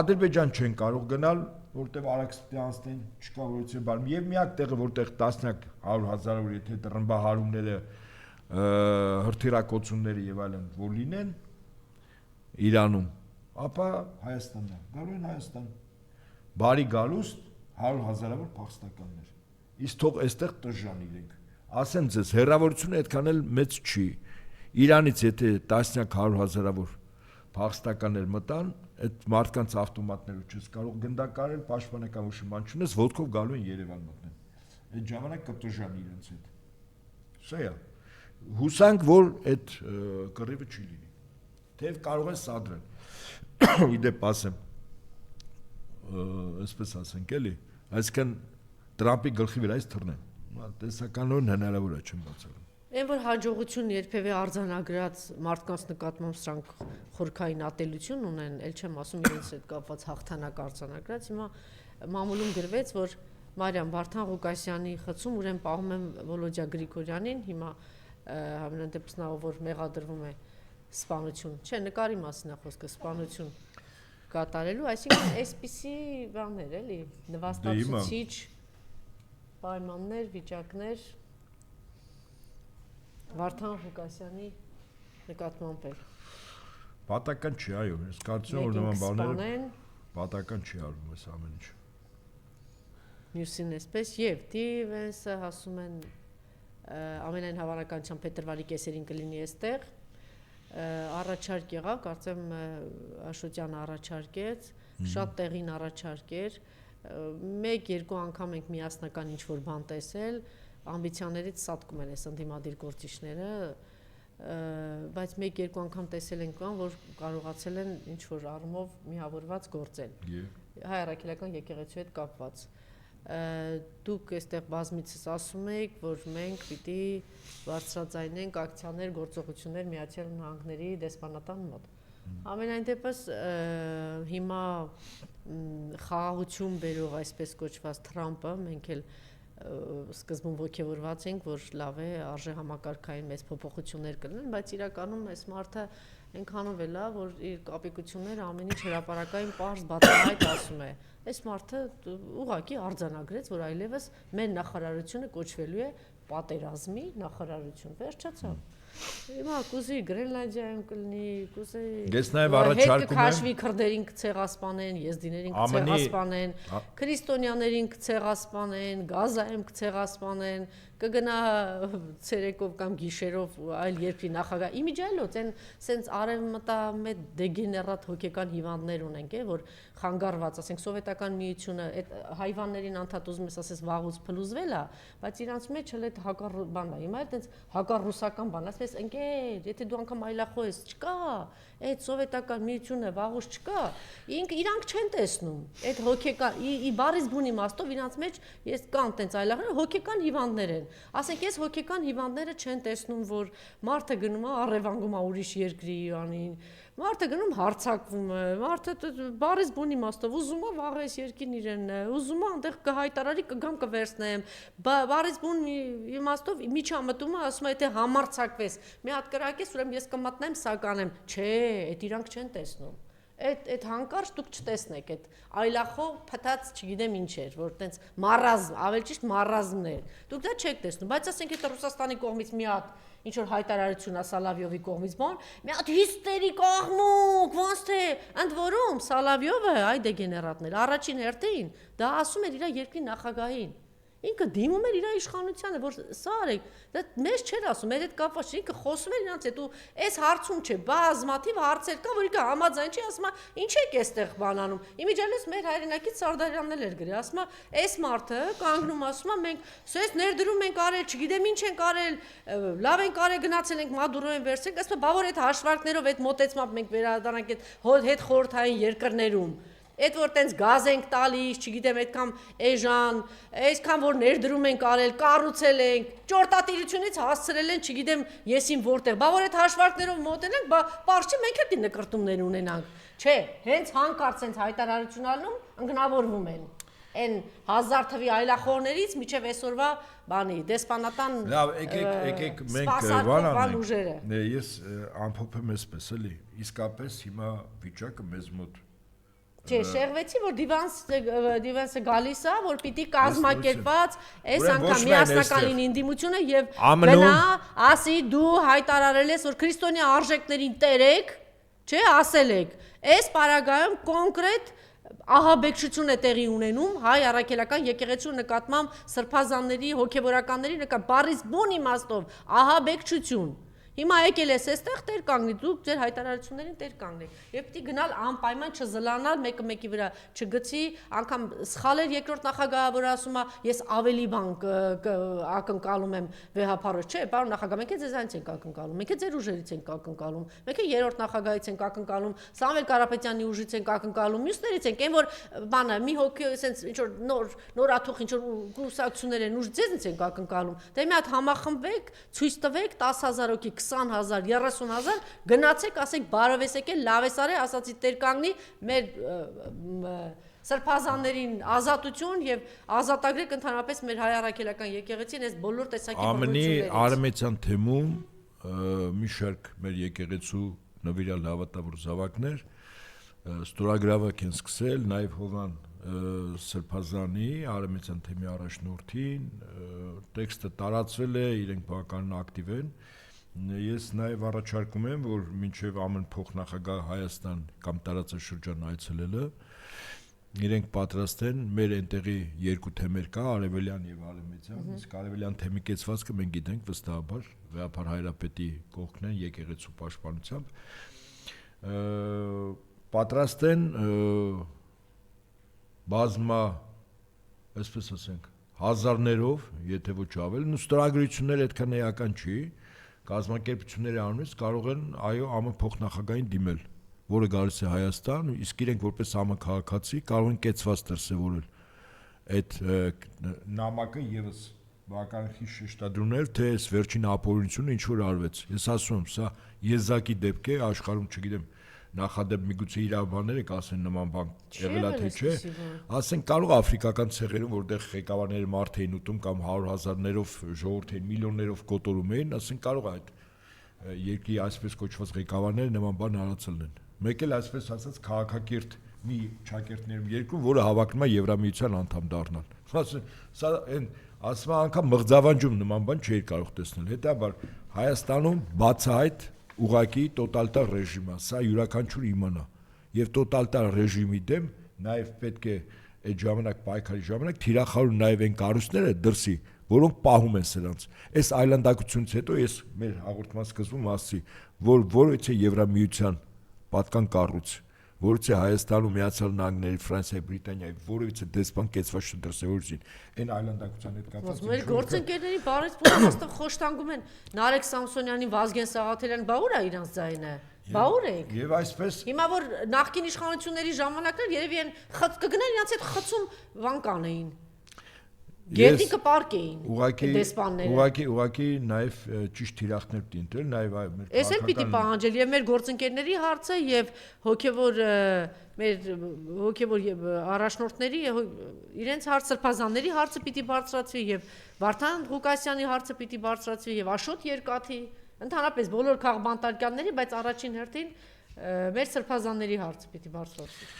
Ադրբեջան չեն կարող գնալ, որտեղ արաքսպետի անցնեն, չկա որից բան։ Եվ միակ տեղը, որտեղ տասնյակ 100,000-ով եթե ռմբահարումները, հրթիռակոծությունները եւ այլն որ լինեն Իրանում, ապա Հայաստանն է, գալու են Հայաստան։ Բարի գալուստ 100,000-ավոր փախստականներ։ Իսկ թող այստեղ տժժան իրենք։ Ասեմ ձեզ, հեռավորությունը այդքան էլ մեծ չի։ Իրանից եթե տասնյակ 100,000-ավոր փախստականներ մտան, այդ մարդկանց ավտոմատներով չես կարող գնդակարել, պաշտպանական ոչ մի բան չունես, ոտքով գալու են Երևան մտնեն։ Այդ ժամանակ կտժան իրենց հետ։ Սա է։ Հուսանք, որ այդ կռիվը չի լինի։ Թեև կարող են սադրել։ Իդեպ ասեմ, այսպես ասենք էլի, այսինքն Տրամպի գլխի վրայից թռնեն։ Տեսականորեն հնարավոր է չեմ բացառում։ Այն որ հաջողություն երբևէ արձանագրած մարդկանց նկատմամբ սրանք խորքային ատելություն ունեն, ել չեմ ասում իրենց հետ կապված հաղթանակ արձանագրած, հիմա մամուլում գրվեց, որ Մարիամ Վարդան Ղուկասյանի խցում ուրեմն պահում եմ Վոլոդյա Գրիգորյանին, հիմա համենայն դեպս նա որ մեղադրվում է սպանություն, չէ, նկարի մասին է խոսքը, սպանություն կատարելու, այսինքն այսպիսի բաներ էլի, նվաստացուցիչ պայմաններ, վիճակներ Վարդան Ղուկասյանի նկատմամբ էլ։ Պատական չի, այո, ես կարծում եմ, որ նման բաները պատական չի արվում այս ամեն ինչ։ Մյուսին էսպես եւ Դիվենսը ասում են ամենայն հավանականությամբ փետրվարի կեսերին կլինի այստեղ։ Առաջարկ եղավ, կարծեմ Աշոտյանը առաջարկեց, շատ տեղին առաջարկեր, 1-2 անգամ ենք միասնական ինչ-որ բան տեսել, ամբիցիաներից սատկում են այս ընդդիմադիր գործիչները, բայց 1-2 անգամ տեսել ենք բան, որ կարողացել են ինչ-որ առումով միավորված գործել։ Հայ առաքելական եկեղեցու հետ կապված։ Դուք այստեղ բազմիցս ասում եք, որ մենք պիտի բարձրաձայնենք ակցիաներ, գործողություններ Միացյալ Նահանգների դեսպանատան մոտ։ Ամենայն դեպս հիմա խաղաղություն բերող այսպես կոչված Թրամփը մենք էլ սկզբում ողջևորված ենք, որ լավ է, արժե համակարգային մեծ փոփոխություններ կլինեն, բայց իրականում այս մարդը այնքանով է լավ, որ իր կապիկությունները ամեն ինչ հրապարակային պարզ բացահայտ ասում է։ Այս մարդը ուղղակի արձանագրեց, որ այլևս մեր նախարարությունը կոչվելու է պատերազմի նախարարություն։ Վերջացավ։ Հիմա կուզի Գրենլանդիայում կլինի, կուզի Ես նաև առաջարկում եմ քաշվի քրդերին կցեղասպանեն, եզդիներին կցեղասպանեն, քրիստոնյաներին կցեղասպանեն, Գազայում կցեղասպանեն, կգնա ցերեկով կամ գիշերով այլ երկրի նախագահ։ Իմիջիայլոց են սենց արևմտամետ դեգեներատ հոգեկան հիվանդներ ունենք, որ խանգարված, ասենք սովետական միությունը այդ հայվաններին անդադ ուզում ես ասես վաղուց փլուզվել է, բայց իրանց մեջ էլ այդ հակառ բանն է։ Հիմա այդպես հակառուսական բան, ասես ընկեր, եթե դու անգամ այլախոհ ես, չկա, այդ սովետական միությունը վաղուց չկա։ Իրանք չեն տեսնում։ Այդ հոգեկան ի բառից բուն իմաստով իրանց մեջ ես կան տենց այլախոհներ, հոգեկան հիվանդներ են։ Ասենք ես հոգեկան հիվանդները չեն տեսնում, որ մարդը գնում է առևանգում է ուրիշ երկրի անին, մարդը գնում հարցակվում է, մարդը բառից բուն իմաստով ուզում է վաղ այս երկին իրենն է, ուզում է այնտեղ կհայտարարի կգամ կվերցնեմ, բառից բուն իմաստով միջամտում է, ասում է եթե համարձակվես, մի հատ կրակես, ուրեմն ես կմատնեմ, սականեմ, չէ, այդ իրանք չեն տեսնում։ Այդ հանկարծ դուք չտեսնեք այդ այլախոհ փտած, չգիտեմ ինչ էր, որ տենց մարազմ, ավելի ճիշտ մարազմներ։ Դուք դա չեք տեսնում, բայց ասենք եթե Ռուսաստանի կողմից մի հատ ինչ որ հայտարարություն է Սալավյովի կողմից բան, մի հատ հիստերիկ աղմուկ, ոնց թե ընդ որում Սալավյովը, այ դեգեներատներ, առաջին հերթին դա ասում էր իր երկրի նախագահին։ Ինքը դիմում էր իր իշխանությանը, որ սա արեք, դա մեզ չէր ասում, մեր հետ կապված չէ, ինքը խոսում էր իրանց հետ ու այս հարցում չէ, բազմաթիվ հարցեր կա, որ ինքը համաձայն չի, ասում է, ինչ եք այստեղ բանանում։ Իմիջիայլոց մեր հայրենակից Սարդարյանն էլ էր գրի, ասում է, այս մարդը կանգնում, ասում է, մենք սենց ներդրում ենք արել, չգիտեմ ինչ ենք արել, լավ ենք արել, գնացել ենք Մադուրոյին վերցրենք, ասում է, բա որ այդ հաշվարկներով այդ մոտեցմամբ մենք վերադառնանք այդ հետ խորհրդային երկրներում։ Այդ որ տենց գազ ենք տալիս, չգիտեմ, այդքան էժան, այսքան որ ներդրում ենք արել, կառուցել ենք, ճորտատիրությունից հասցրել են, չգիտեմ, եսին որտեղ, բա որ այդ հաշվարկներով մոտենանք, բա պարզ չի մենք էլ նկրտումներ ունենանք։ Չէ, հենց հանկարծ հենց հայտարարություն ալնում, ընկնավորվում են։ Այն 1000 թվի այլախոհներից միջև այսօրվա բանի դեսպանատան լավ, եկեք մենք բան անենք։ Ես ամփոփեմ այսպես էլի, իսկապես հիմա վիճակը մեզ մոտ Չէ, շեղվեցի, որ դիվենսը գալիս է, որ պիտի կազմակերպված այս անգամ միասնական լինի ընդդիմությունը եւ գնա, ասի դու հայտարարել ես, որ քրիստոնյա արժեքներին տեր եք, չէ, ասել եք։ Այս պարագայում կոնկրետ ահաբեկչություն է տեղի ունենում հայ առաքելական եկեղեցու նկատմամբ սրբազանների, հոգևորականների նկատմամբ բառից բուն իմաստով ահաբեկչություն։ Հիմա եկել ես այստեղ տեր կանգնի, դուք ձեր հայտարարություններին տեր կանգնեք։ Եվ պիտի գնալ անպայման չզլանալ, մեկը մեկի վրա չգցի, անգամ սխալ էր երկրորդ նախագահը, որ ասում է, ես ավելի բան ակնկալում եմ վեհապարոց, չէ, պարոն նախագահ, մենք ձեզանից ենք ակնկալում, մենք ձեր ուժերից ենք ակնկալում, մենք երրորդ նախագահից ենք ակնկալում, Սամվել Կարապետյանի ուժից ենք ակնկալում, մյուսներից ենք, այն որ բանը մի հոգի ասենց ինչ որ նոր աթուխ ինչ որ կուսակցություններ են, ուժ ձեզնից ենք ակնկալում։ Դե մի հատ համախմբեք, ցույց տվեք 10000 հոգի 20,000, 30,000 գնացեք, ասեք բարով ես եկել, լավ ես արել, ասացի տեր կանգնի, մեր սրբազաններին ազատություն եւ ազատագրեք ընդհանրապես մեր հայ առաքելական եկեղեցին այս բոլոր տեսակի ամենի արմեցյան թեմում մի շարք մեր եկեղեցու նվիրալ հավատավոր զավակներ, ստորագրավակ են սկսել, նաև Հովան Սրբազանի Արեմեցյան թեմի առաջնորդին, տեքստը տարածվել է, իրենք բավականին ակտիվ են։ Ես նաև առաջարկում եմ, որ մինչև ամեն փոխնախագահ Հայաստան կամ տարածաշրջան այցելելը, իրենք պատրաստ են մեր այնտեղի երկու թեմեր կա, Արևելյան եւ Արևմտյան, իսկ Արևելյան թեմի կեցվածքը մենք գիտենք վստահաբար, Վեհապար Հայրապետի կողքն են եկեղեցու պաշտպանությամբ, պատրաստ են բազմա, այսպես ասենք, հազարներով, եթե ոչ ավել, ու ստորագրությունները այդքան էական չի, կազմակերպությունների անունից կարող են այո ամեն փոխնախագահին դիմել, որը գալիս է Հայաստան, իսկ իրենք որպես համաքաղաքացի կարող են կեցված դրսևորել այդ նամակը եւս բավականին խիստ շեշտադրումներ, թե այս վերջին ապօրինությունը ինչ որ արվեց։ Ես ասում եմ, սա եզակի դեպք է, աշխարհում չգիտեմ, նախադեպ միգուցե իրավաբանները կասեն նման բան եղել է թե չէ, ասեն կարող աֆրիկական ցեղերում, որտեղ ղեկավարները մարդ էին ուտում կամ 100,000-ներով ժողովուրդ էին, միլիոններով կոտորում էին, ասեն կարող է այդ երկրի այսպես կոչված ղեկավարները նման բան արածել են։ Մեկ էլ այսպես ասած քաղաքակիրթ մի ճակերտներում երկրում, որը հավակնում է Եվրամիության անդամ դառնալ։ Ասեն, սա այն ասում անգամ մղձավանջում նման բան չէր կարող տեսնել։ Հետաբար Հայաստանում բացահայտ ուղակի տոտալիտար ռեժիմ է, սա յուրաքանչյուր իմանա։ Եվ տոտալիտար ռեժիմի դեմ նաև պետք է այդ ժամանակ պայքարի ժամանակ թիրախավորում նաև այն կառույցները դրսի, որոնք պահում են սրանց։ Այս այլանդակությունից հետո ես մեր հաղորդման սկզբում ասացի, որ որևէ Եվրամիության պատկան կառույց, որից է Հայաստանում Միացյալ Նահանգների, Ֆրանսիայի, Բրիտանիայի որևէ դեսպան կեցված չդրսևորեցին, այն այլանդակության հետ կապված։ Մեր գործընկերների բարից փոխանցող խոշտանգում են Նարեկ Սամսոնյանին, Վազգեն Սաղաթելյան, բա ուր է իրանց ձայնը։ Բա ուր եք։ Եվ այսպես Հիմա որ նախկին իշխանությունների ժամանակներ երևի են կգնան իրանց հետ խցում բան կանեին։ Գետի կպարկեին դեսպանները։ Ուղղակի նաև ճիշտ թիրախներ պիտի ընտրել, նաև մեր Էս էլ պիտի պահանջել եւ մեր գործընկերների հարցը եւ հոգեվոր մեր հոգեվոր առաջնորդների իրենց հարց սրբազանների հարցը պիտի բարձրացվի եւ Վարդան Ղուկասյանի հարցը պիտի բարձրացվի եւ Աշոտ Երկաթի, ընդհանրապես բոլոր քաղբանտարկյանների, բայց առաջին հերթին մեր սրբազանների հարցը պիտի բարձրացվի։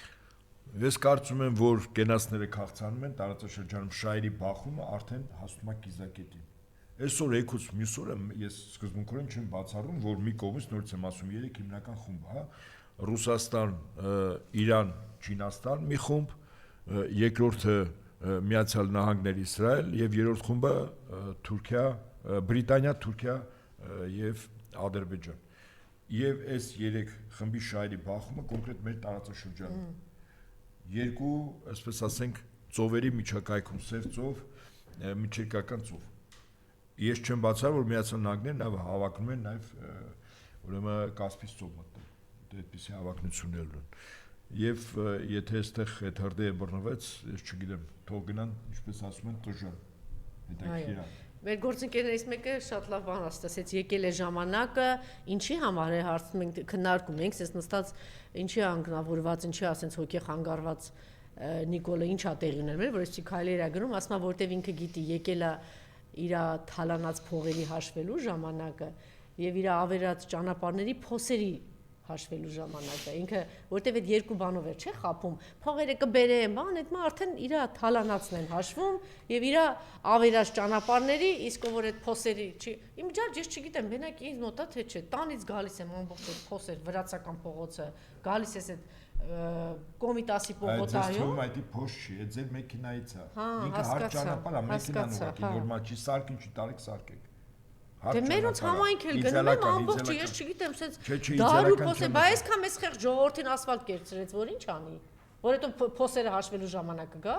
Ես կարծում եմ, որ կենացները քաղցանում են տարածաշրջանում շահերի բախումը արդեն հասնում է կիզակետին։ Այսօր եկուց մյուս օրը ես սկզբունքորեն չեմ բացառում, որ մի կողմից նորից եմ ասում 3 հիմնական խումբ, հա, Ռուսաստան, Իրան, Չինաստան մի խումբ, երկրորդը Միացյալ Նահանգներ, Իսրայել եւ երրորդ խումբը Թուրքիա, Բրիտանիա, Թուրքիա եւ Ադրբեջան։ Եվ այս 3 խմբի շահերի բախումը կոնկրետ մեր տարածաշրջանում երկու, այսպես ասենք, ծովերի միջակայքում սև ծով, միջերկրական ծով։ Ես չեմ բացառ, որ Միացյալ Նահանգներն հավակնում են նաև ուրեմն Կասպից ծով մտնել, այդպիսի հավակնություններ ունեն։ Եվ եթե այստեղ այդ հրդեհը բռնվեց, ես չգիտեմ, թող գնան, ինչպես ասում են, տժան։ Հետաքրքիր է։ Մեր գործընկերներից մեկը շատ լավ բան ասաց, եկել է ժամանակը, ինչի համար է հարցնում ենք, քննարկում ենք, ես նստած ինչի անգնավորված, ինչի ասենց հոգի խանգարված Նիկոլը ինչա տեղի ուներ, որ էսի քայլեր է գնում, ասում է, որտեվ ինքը գիտի, եկել է իր թալանած փողերի հաշվելու ժամանակը եւ իր ավերած ճանապարհների փոսերի հաշվելու ժամանակը ինքը որտեվ այդ երկու բանով է չէ խափում փողերը կբերեն բան այդ մա արդեն իր թալանածն են հաշվում եւ իր ավերած ճանապարհների իսկ որ այդ փոսերի չի իմ ջար ես չգիտեմ մենակ ինձ մոտա թե չէ տանից գալիս եմ ամբողջ այդ փոսեր վրացական փողոցը գալիս ես այդ Կոմիտասի փողոցայո այդ փոս չի այդ ձեր մեքենայից է ինքը հարթ ճանապարհ է մեքենան ուղղակի նորմալ չի սարքին չի տալիք սարքեք Դե մերոնց համայնք էլ գնում եմ ամբողջը, ես չգիտեմ, սենց դարու փոս է, բա այսքան մեզ խեղ ժողովրդին ասֆալտ կերծրեց, որ ինչ անի, որ հետո փոսերը հաշվելու ժամանակը գա,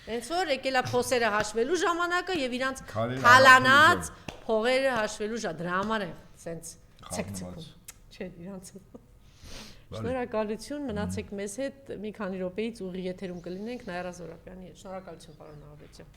հենց որ եկել է փոսերը հաշվելու ժամանակը եւ իրանց թալանած փողերը հաշվելու դրա համար է սենց ցկցկում, չէ, իրանց Շնորհակալություն, մնացեք մեզ հետ, մի քանի րոպեից ուղիղ եթերում կլինենք Նայրա Զորապյանի հետ, շնորհակալություն պարոն Ահաբեկյան